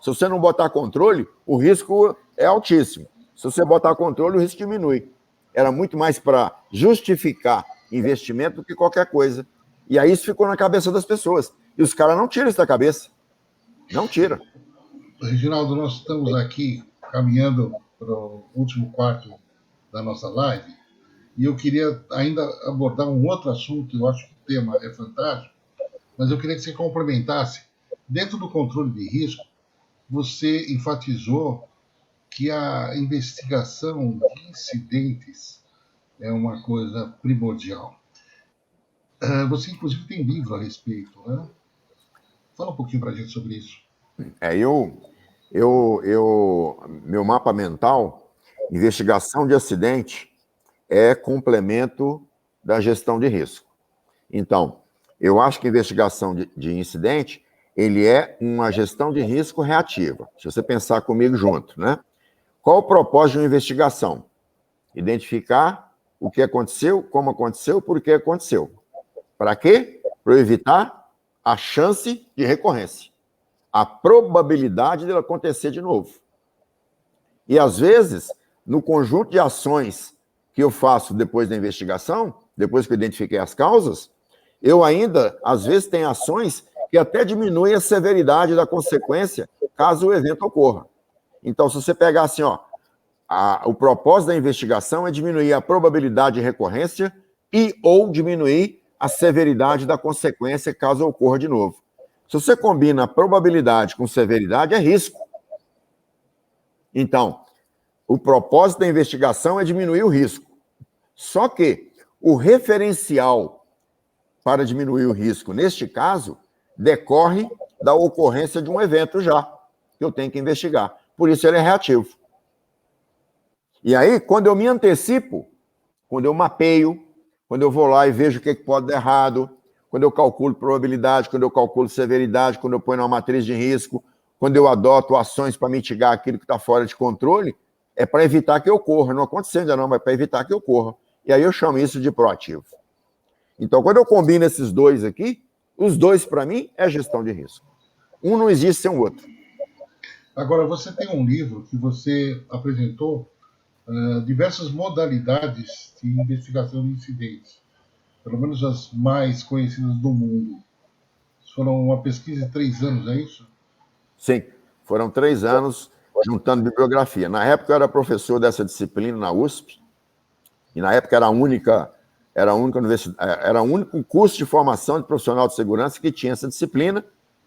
se você não botar controle, o risco é altíssimo. Se você botar controle, o risco diminui. Era muito mais para justificar investimento do que qualquer coisa. E aí isso ficou na cabeça das pessoas. E os caras não tiram isso da cabeça. Não tira. Reginaldo, nós estamos aqui caminhando para o último quarto da nossa live e eu queria ainda abordar um outro assunto. Eu acho que o tema é fantástico, mas eu queria que você complementasse. Dentro do controle de risco, você enfatizou que a investigação de incidentes é uma coisa primordial. Você, inclusive, tem livro a respeito, né? Fala um pouquinho para a gente sobre isso. Meu mapa mental, investigação de acidente, é complemento da gestão de risco. Então, eu acho que a investigação de incidente, ele é uma gestão de risco reativa. Se você pensar comigo junto, né? Qual o propósito de uma investigação? Identificar o que aconteceu, como aconteceu, por que aconteceu. Para quê? Para evitar a chance de recorrência. A probabilidade dele acontecer de novo. E, às vezes, no conjunto de ações que eu faço depois da investigação, depois que eu identifiquei as causas, eu ainda, às vezes, tenho ações que até diminuem a severidade da consequência caso o evento ocorra. Então, se você pegar assim, o propósito da investigação é diminuir a probabilidade de recorrência e ou diminuir a severidade da consequência caso ocorra de novo. Se você combina probabilidade com severidade, é risco. Então, o propósito da investigação é diminuir o risco. Só que o referencial para diminuir o risco, neste caso, decorre da ocorrência de um evento já, que eu tenho que investigar. Por isso ele é reativo. E aí, quando eu me antecipo, quando eu mapeio, quando eu vou lá e vejo o que pode dar errado, quando eu calculo probabilidade, quando eu calculo severidade, quando eu ponho numa matriz de risco, quando eu adoto ações para mitigar aquilo que está fora de controle, é para evitar que ocorra. Não aconteceu ainda não, mas é para evitar que ocorra. E aí eu chamo isso de proativo. Então, quando eu combino esses dois aqui, os dois, para mim, é gestão de risco. Um não existe sem o outro. Agora, você tem um livro que você apresentou diversas modalidades de investigação de incidentes, pelo menos as mais conhecidas do mundo. Foram uma pesquisa de 3 anos, é isso? Sim, foram 3 anos juntando bibliografia. Na época eu era professor dessa disciplina na USP, e na época era o único curso de formação de profissional de segurança que tinha essa disciplina,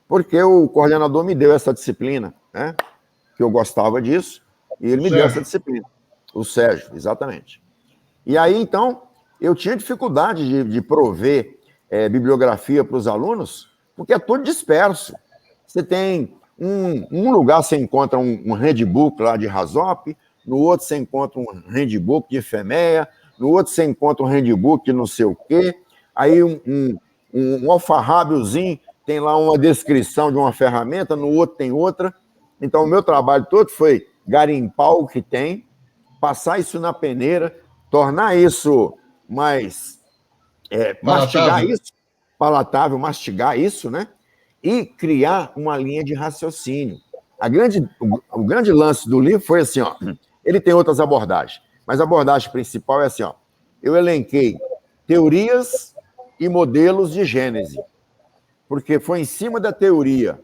porque o coordenador me deu essa disciplina, né? Que eu gostava disso, e ele me deu essa disciplina. O Sérgio, exatamente. E aí, então, eu tinha dificuldade de prover bibliografia para os alunos, porque é tudo disperso. Você tem um lugar, você encontra um handbook lá de Rasop, no outro você encontra um handbook de FEMEA, no outro você encontra um handbook de não sei o quê, aí um alfarrábiozinho tem lá uma descrição de uma ferramenta, no outro tem outra. Então, o meu trabalho todo foi garimpar o que tem, passar isso na peneira, tornar isso mais... mastigar isso, palatável, mastigar isso, né? E criar uma linha de raciocínio. O grande lance do livro foi assim, ele tem outras abordagens, mas a abordagem principal é assim, eu elenquei teorias e modelos de gênese, porque foi em cima da teoria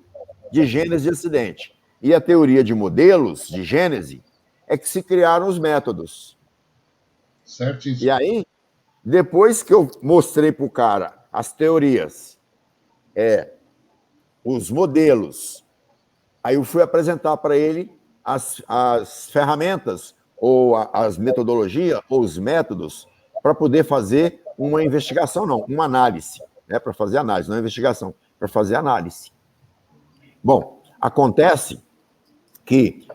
de gênese de acidente e a teoria de modelos de gênese é que se criaram os métodos. Certíssimo. E aí, depois que eu mostrei para o cara as teorias, os modelos, aí eu fui apresentar para ele as ferramentas, ou as metodologias, ou os métodos, para poder fazer uma investigação, não, uma análise, né? Para fazer análise, não investigação, para fazer análise. Bom, acontece que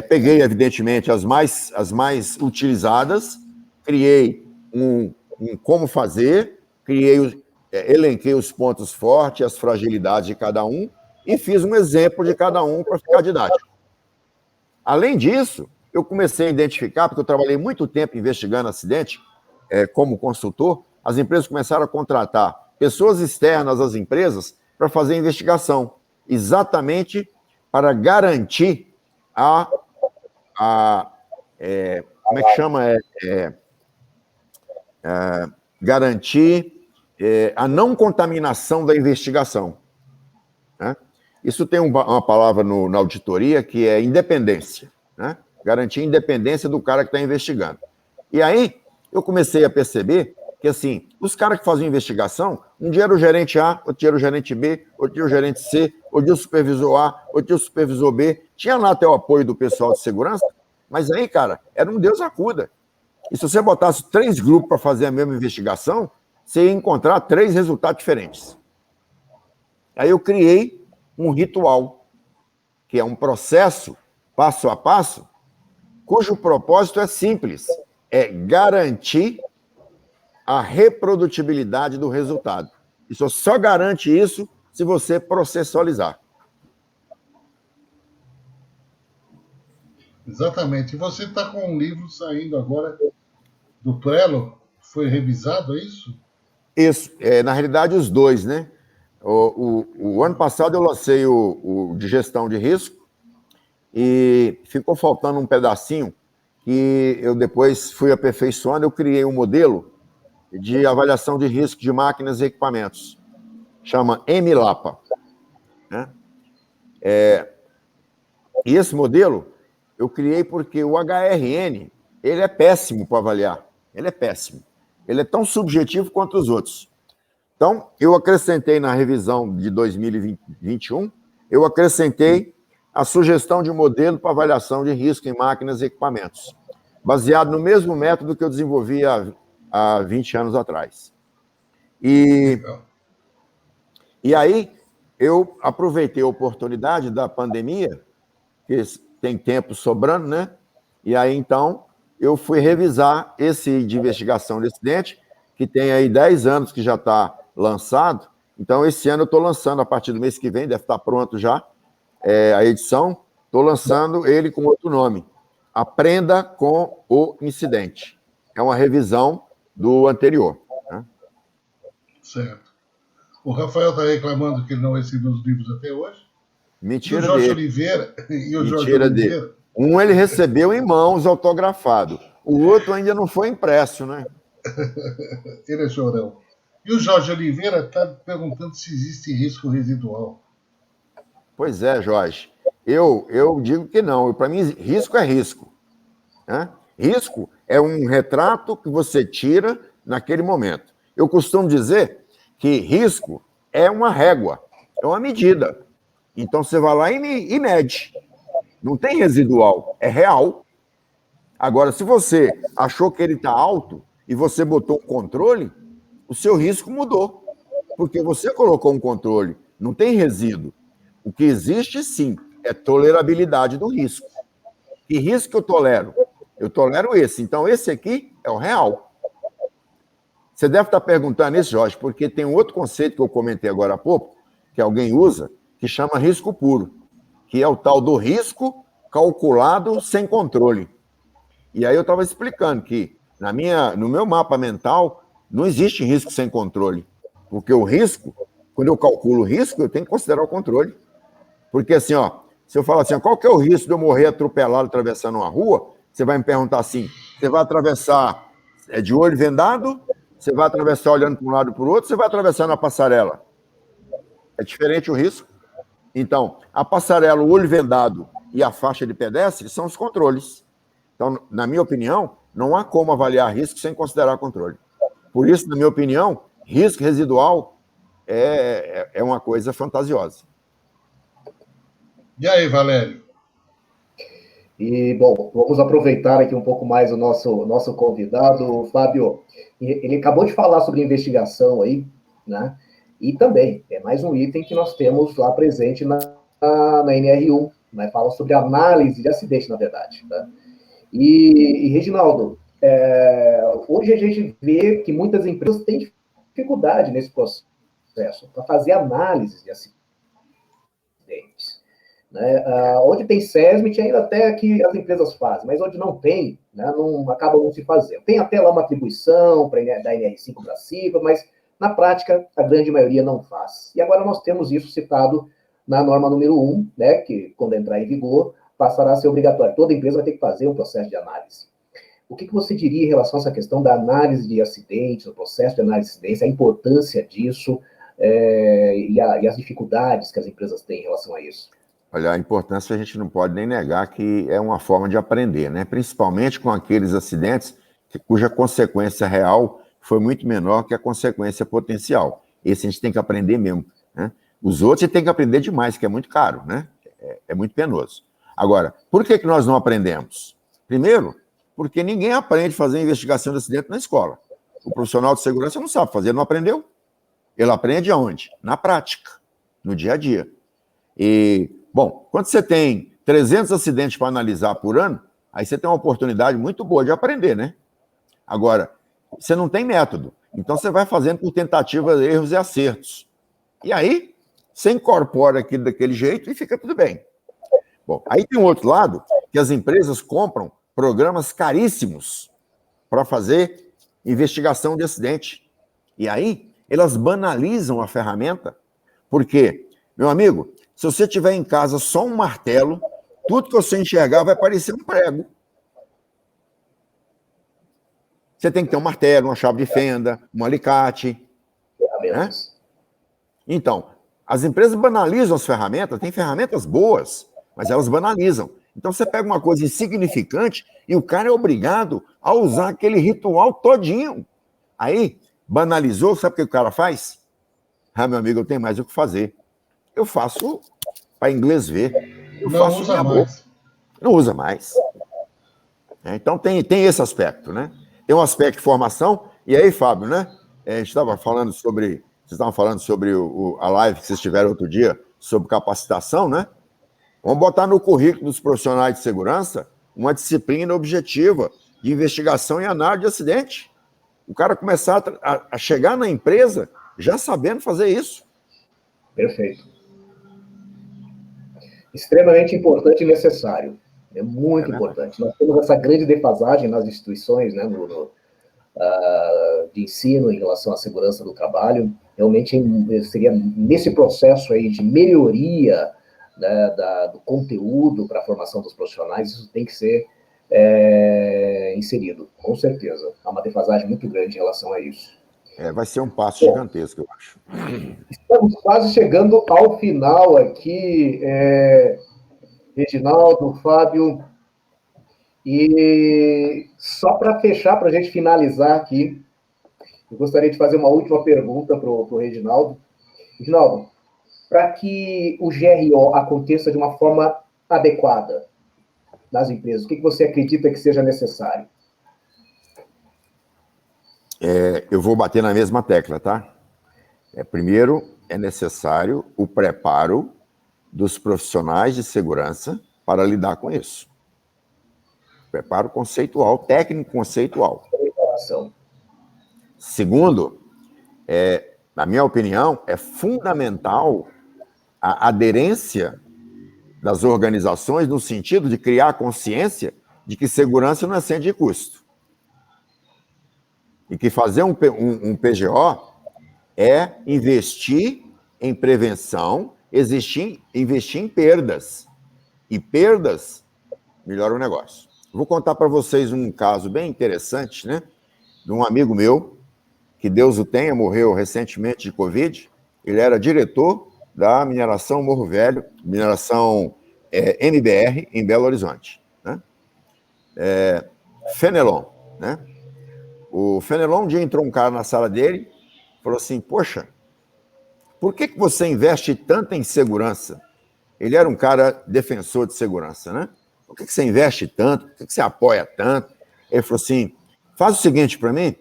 peguei, evidentemente, as mais utilizadas, criei um como fazer, elenquei os pontos fortes, as fragilidades de cada um e fiz um exemplo de cada um para ficar didático. Além disso, eu comecei a identificar, porque eu trabalhei muito tempo investigando acidente como consultor, as empresas começaram a contratar pessoas externas às empresas para fazer investigação. exatamente para garantir como é que chama? Garantir a não contaminação da investigação, né? Isso tem uma palavra na auditoria que é independência, né? Garantir a independência do cara que está investigando. E aí, eu comecei a perceber que, assim, os caras que faziam investigação, um dia era o gerente A, outro dia era o gerente B, outro dia o gerente C, outro dia o supervisor A, outro dia o supervisor B. Tinha lá até o apoio do pessoal de segurança, mas aí, cara, era um Deus acuda. E se você botasse 3 grupos para fazer a mesma investigação, você ia encontrar 3 resultados diferentes. Aí eu criei um ritual, que é um processo, passo a passo, cujo propósito é simples, é garantir a reprodutibilidade do resultado. E só garante isso se você processualizar. Exatamente. E você está com um livro saindo agora do Prelo, foi revisado, é isso? Isso, na realidade os 2, né? O ano passado eu lancei o de gestão de risco e ficou faltando um pedacinho que eu depois fui aperfeiçoando, eu criei um modelo de avaliação de risco de máquinas e equipamentos, chama MLAPA, né? E esse modelo eu criei porque o HRN, ele é péssimo para avaliar, ele é péssimo, ele é tão subjetivo quanto os outros. Então, eu acrescentei na revisão de 2021, eu acrescentei a sugestão de um modelo para avaliação de risco em máquinas e equipamentos, baseado no mesmo método que eu desenvolvi há 20 anos atrás. E aí, eu aproveitei a oportunidade da pandemia, que tem tempo sobrando, né? E aí, então, eu fui revisar esse de investigação de acidente, que tem aí 10 anos que já está lançado. Então, esse ano eu estou lançando, a partir do mês que vem, deve estar pronto já, a edição, estou lançando ele com outro nome, Aprenda com o Incidente. É uma revisão do anterior, né? Certo. O Rafael está reclamando que ele não recebeu os livros até hoje. Mentira e o Jorge dele. Oliveira. E o Jorge Mentira Oliveira. dele. Um ele recebeu em mãos, autografado. O outro ainda não foi impresso, né? Ele é chorão. E o Jorge Oliveira está perguntando se existe risco residual. Pois é, Jorge. Eu digo que não. Para mim, risco é risco, né? Risco é um retrato que você tira naquele momento. Eu costumo dizer que risco é uma régua, é uma medida. Então, você vai lá e mede. Não tem residual, é real. Agora, se você achou que ele está alto e você botou um controle, o seu risco mudou, porque você colocou um controle, não tem resíduo. O que existe, sim, é tolerabilidade do risco. Que risco eu tolero? Eu tolero esse. Então, esse aqui é o real. Você deve estar perguntando isso, Jorge, porque tem um outro conceito que eu comentei agora há pouco, que alguém usa, que chama risco puro, que é o tal do risco calculado sem controle. E aí eu estava explicando que no meu mapa mental não existe risco sem controle, porque o risco, quando eu calculo o risco, eu tenho que considerar o controle. Porque assim, se eu falar assim, qual que é o risco de eu morrer atropelado atravessando uma rua, você vai me perguntar assim, você vai atravessar de olho vendado, você vai atravessar olhando para um lado e para o outro, você vai atravessar na passarela. É diferente o risco. Então, a passarela, o olho vendado e a faixa de pedestre são os controles. Então, na minha opinião, não há como avaliar risco sem considerar controle. Por isso, na minha opinião, risco residual é uma coisa fantasiosa. E aí, Valério? E, bom, vamos aproveitar aqui um pouco mais o nosso convidado, Fábio. Ele acabou de falar sobre investigação aí, né? E também é mais um item que nós temos lá presente na NR1, né? Fala sobre análise de acidente, na verdade, tá? E Reginaldo, hoje a gente vê que muitas empresas têm dificuldade nesse processo para fazer análise de acidentes, né? Onde tem SESMIT, ainda até que as empresas fazem, mas onde não tem, né, acaba não se fazendo. Tem até lá uma atribuição da NR5 para cima, mas na prática a grande maioria não faz. E agora nós temos isso citado na norma número 1, né, que quando entrar em vigor, passará a ser obrigatório. Toda empresa vai ter que fazer um processo de análise. O que você diria em relação a essa questão da análise de acidentes, o processo de análise de acidentes, a importância disso e as dificuldades que as empresas têm em relação a isso? Olha, a importância a gente não pode nem negar que é uma forma de aprender, né? Principalmente com aqueles acidentes cuja consequência real foi muito menor que a consequência potencial. Esse a gente tem que aprender mesmo, né? Os outros a gente tem que aprender demais, que é muito caro, né? É muito penoso. Agora, por que nós não aprendemos? Primeiro, porque ninguém aprende a fazer investigação de acidente na escola. O profissional de segurança não sabe fazer, não aprendeu. Ele aprende aonde? Na prática, no dia a dia. E, bom, quando você tem 300 acidentes para analisar por ano, aí você tem uma oportunidade muito boa de aprender, né? Agora, você não tem método. Então, você vai fazendo por tentativas, erros e acertos. E aí, você incorpora aquilo daquele jeito e fica tudo bem. Bom, aí tem um outro lado, que as empresas compram programas caríssimos para fazer investigação de acidente. E aí, elas banalizam a ferramenta, porque, meu amigo, se você tiver em casa só um martelo, tudo que você enxergar vai parecer um prego. Você tem que ter um martelo, uma chave de fenda, um alicate. Né? Então, as empresas banalizam as ferramentas, tem ferramentas boas, mas elas banalizam. Então, você pega uma coisa insignificante e o cara é obrigado a usar aquele ritual todinho. Aí, banalizou, sabe o que o cara faz? Ah, meu amigo, eu tenho mais o que fazer. Eu faço para inglês ver. Eu não faço usa mais. Não usa mais. Então, tem esse aspecto, né? Tem um aspecto de formação. E aí, Fábio, né? A gente estava falando sobre... Vocês estavam falando sobre a live que vocês tiveram outro dia, sobre capacitação, né? Vamos botar no currículo dos profissionais de segurança uma disciplina objetiva de investigação e análise de acidente. O cara começar a chegar na empresa já sabendo fazer isso. Perfeito. Extremamente importante e necessário. É muito importante. Nós temos essa grande defasagem nas instituições, né, de ensino em relação à segurança do trabalho. Realmente seria nesse processo aí de melhoria, né, do conteúdo para a formação dos profissionais, isso tem que ser inserido, com certeza. Há uma defasagem muito grande em relação a isso. Vai ser um passo gigantesco, eu acho. Estamos quase chegando ao final aqui, Reginaldo, Fábio, e só para fechar, para a gente finalizar aqui, eu gostaria de fazer uma última pergunta para o Reginaldo. Reginaldo, para que o GRO aconteça de uma forma adequada nas empresas, o que você acredita que seja necessário? Eu vou bater na mesma tecla, tá? Primeiro, é necessário o preparo dos profissionais de segurança para lidar com isso. Preparo conceitual, técnico conceitual. Segundo, na minha opinião, é fundamental a aderência das organizações no sentido de criar consciência de que segurança não é centro de custo. E que fazer um PGO é investir em prevenção, investir em perdas. E perdas melhoram o negócio. Vou contar para vocês um caso bem interessante, né? De um amigo meu, que Deus o tenha, morreu recentemente de Covid. Ele era diretor da mineração Morro Velho, mineração MBR, em Belo Horizonte. Né? Fenelon, né? O Fenelon, um dia entrou um cara na sala dele, falou assim, poxa, por que você investe tanto em segurança? Ele era um cara defensor de segurança, né? Por que você investe tanto? Por que você apoia tanto? Ele falou assim, faz o seguinte para mim,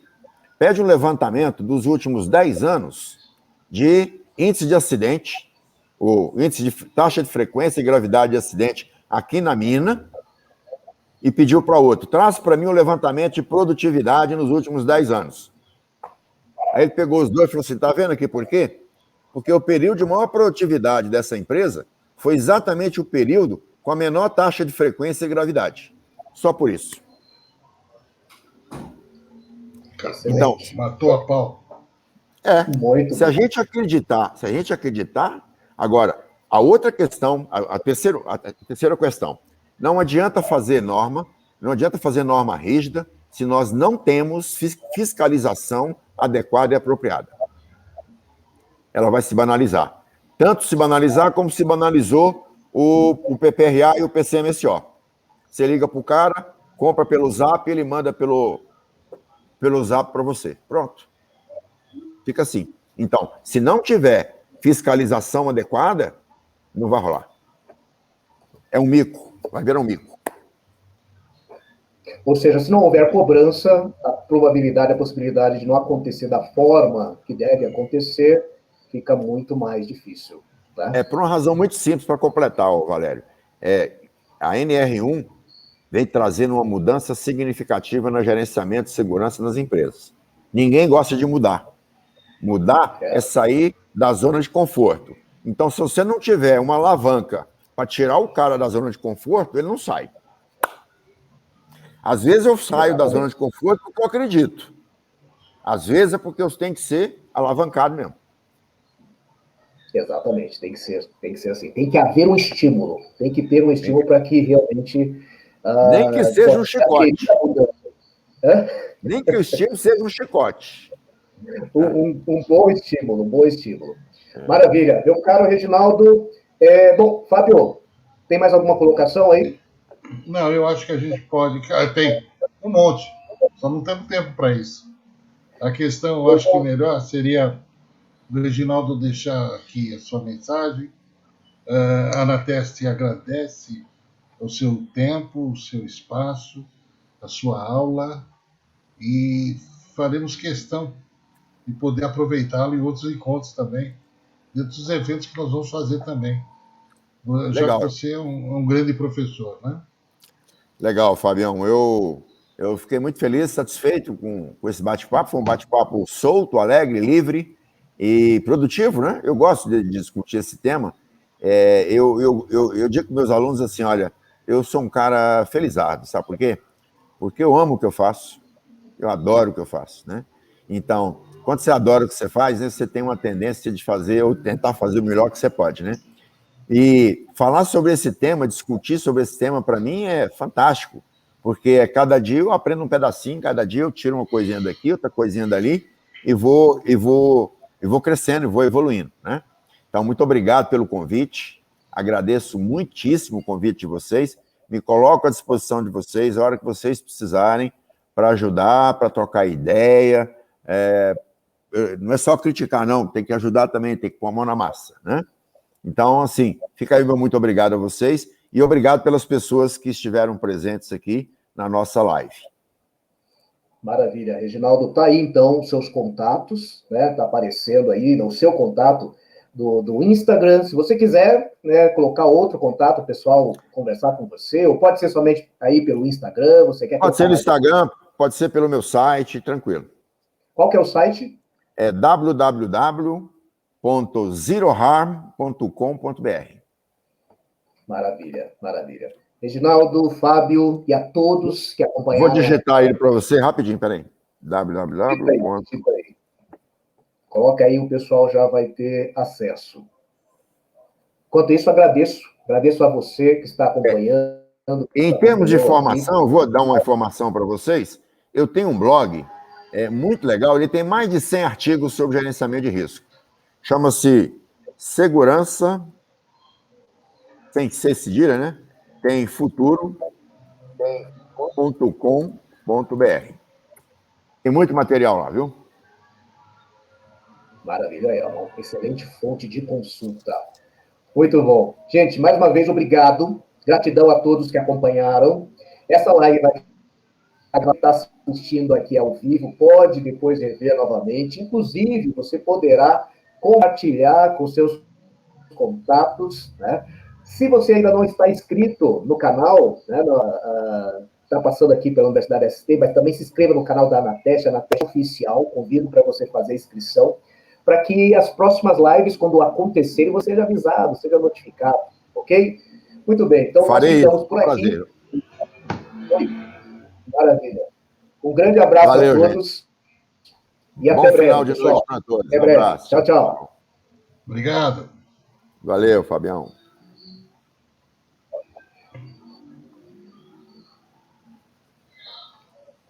pede um levantamento dos últimos 10 anos de índice de acidente, o índice de taxa de frequência e gravidade de acidente aqui na mina, e pediu para outro, traz para mim um levantamento de produtividade nos últimos 10 anos. Aí ele pegou os dois e falou assim, tá vendo aqui por quê? Porque o período de maior produtividade dessa empresa foi exatamente o período com a menor taxa de frequência e gravidade. Só por isso. Então, matou a pau. Se a gente acreditar, agora, A outra questão, a terceira questão, não adianta fazer norma rígida se nós não temos fiscalização adequada e apropriada. Ela vai se banalizar. Tanto se banalizar como se banalizou o PPRA e o PCMSO. Você liga para o cara, compra pelo Zap, ele manda pelo Zap para você. Pronto. Fica assim. Então, se não tiver fiscalização adequada, não vai rolar. É um mico. Vai virar um mico. Ou seja, se não houver cobrança, a probabilidade, a possibilidade de não acontecer da forma que deve acontecer fica muito mais difícil. Tá? Por uma razão muito simples para completar, Valério. A NR1 vem trazendo uma mudança significativa no gerenciamento de segurança nas empresas. Ninguém gosta de mudar. Mudar é sair da zona de conforto. Então, se você não tiver uma alavanca para tirar o cara da zona de conforto, ele não sai. Às vezes eu saio da zona de conforto porque eu acredito. Às vezes é porque eu tenho que ser alavancado mesmo. Exatamente, tem que ser assim. Tem que haver um estímulo. Tem que ter um estímulo para que realmente... nem que seja um chicote. Nem que o estímulo seja um chicote. Um bom estímulo, um bom estímulo. Maravilha. Meu caro Reginaldo. Bom, Fábio, tem mais alguma colocação aí? Não, eu acho que a gente pode... Tem um monte. Só não temos tempo para isso. A questão, eu acho que melhor seria do Reginaldo deixar aqui a sua mensagem. A Anateste agradece o seu tempo, o seu espaço, a sua aula, e faremos questão de poder aproveitá-lo em outros encontros também, dentro dos eventos que nós vamos fazer também. Já Legal. que você é um grande professor, né? Legal, Fabião. Eu fiquei muito feliz, satisfeito com esse bate-papo. Foi um bate-papo solto, alegre, livre e produtivo, né? Eu gosto de discutir esse tema. Eu digo para meus alunos assim, olha, eu sou um cara felizardo, sabe por quê? Porque eu amo o que eu faço, eu adoro o que eu faço, né? Então, quando você adora o que você faz, né, você tem uma tendência de fazer ou tentar fazer o melhor que você pode, né? E falar sobre esse tema, discutir sobre esse tema, para mim é fantástico, porque cada dia eu aprendo um pedacinho, cada dia eu tiro uma coisinha daqui, outra coisinha dali, e vou crescendo, e vou evoluindo, né? Então, muito obrigado pelo convite, agradeço muitíssimo o convite de vocês, me coloco à disposição de vocês, a hora que vocês precisarem, para ajudar, para trocar ideia, não é só criticar, não, tem que ajudar também, tem que pôr a mão na massa, né? Então, assim, fica aí meu muito obrigado a vocês e obrigado pelas pessoas que estiveram presentes aqui na nossa live. Maravilha. Reginaldo, tá aí, então, seus contatos, né? Tá aparecendo aí o seu contato do Instagram. Se você quiser, né, colocar outro contato, o pessoal conversar com você, ou pode ser somente aí pelo Instagram, você quer... Pode ser no Instagram, pode ser pelo meu site, tranquilo. Qual que é o site? É www.zeroharm.com.br. Maravilha, maravilha. Reginaldo, Fábio e a todos que acompanharam... Vou digitar ele para você rapidinho, peraí. www. Coloca aí, o pessoal já vai ter acesso. Enquanto isso, agradeço a você que está acompanhando. Em termos de formação, eu vou dar uma informação para vocês. Eu tenho um blog muito legal, ele tem mais de 100 artigos sobre gerenciamento de risco. Chama-se Segurança, sem ser cedilha, né? Tem futuro.com.br. Tem muito material lá, viu? Maravilha, é uma excelente fonte de consulta. Muito bom. Gente, mais uma vez, obrigado. Gratidão a todos que acompanharam. Essa live vai estar assistindo aqui ao vivo, pode depois rever novamente. Inclusive, você poderá compartilhar com seus contatos, né? Se você ainda não está inscrito no canal, né, está passando aqui pela Universidade ST, mas também se inscreva no canal da Anateste Oficial, convido para você fazer a inscrição, para que as próximas lives, quando acontecerem, você seja avisado, seja notificado, ok? Muito bem, então Farei, nós ficamos por aqui. Prazer. Maravilha. Um grande abraço a todos. Gente. E até breve, Bom final de pessoal. noite para todos. Até breve. Tchau, tchau. Obrigado. Valeu, Fabião.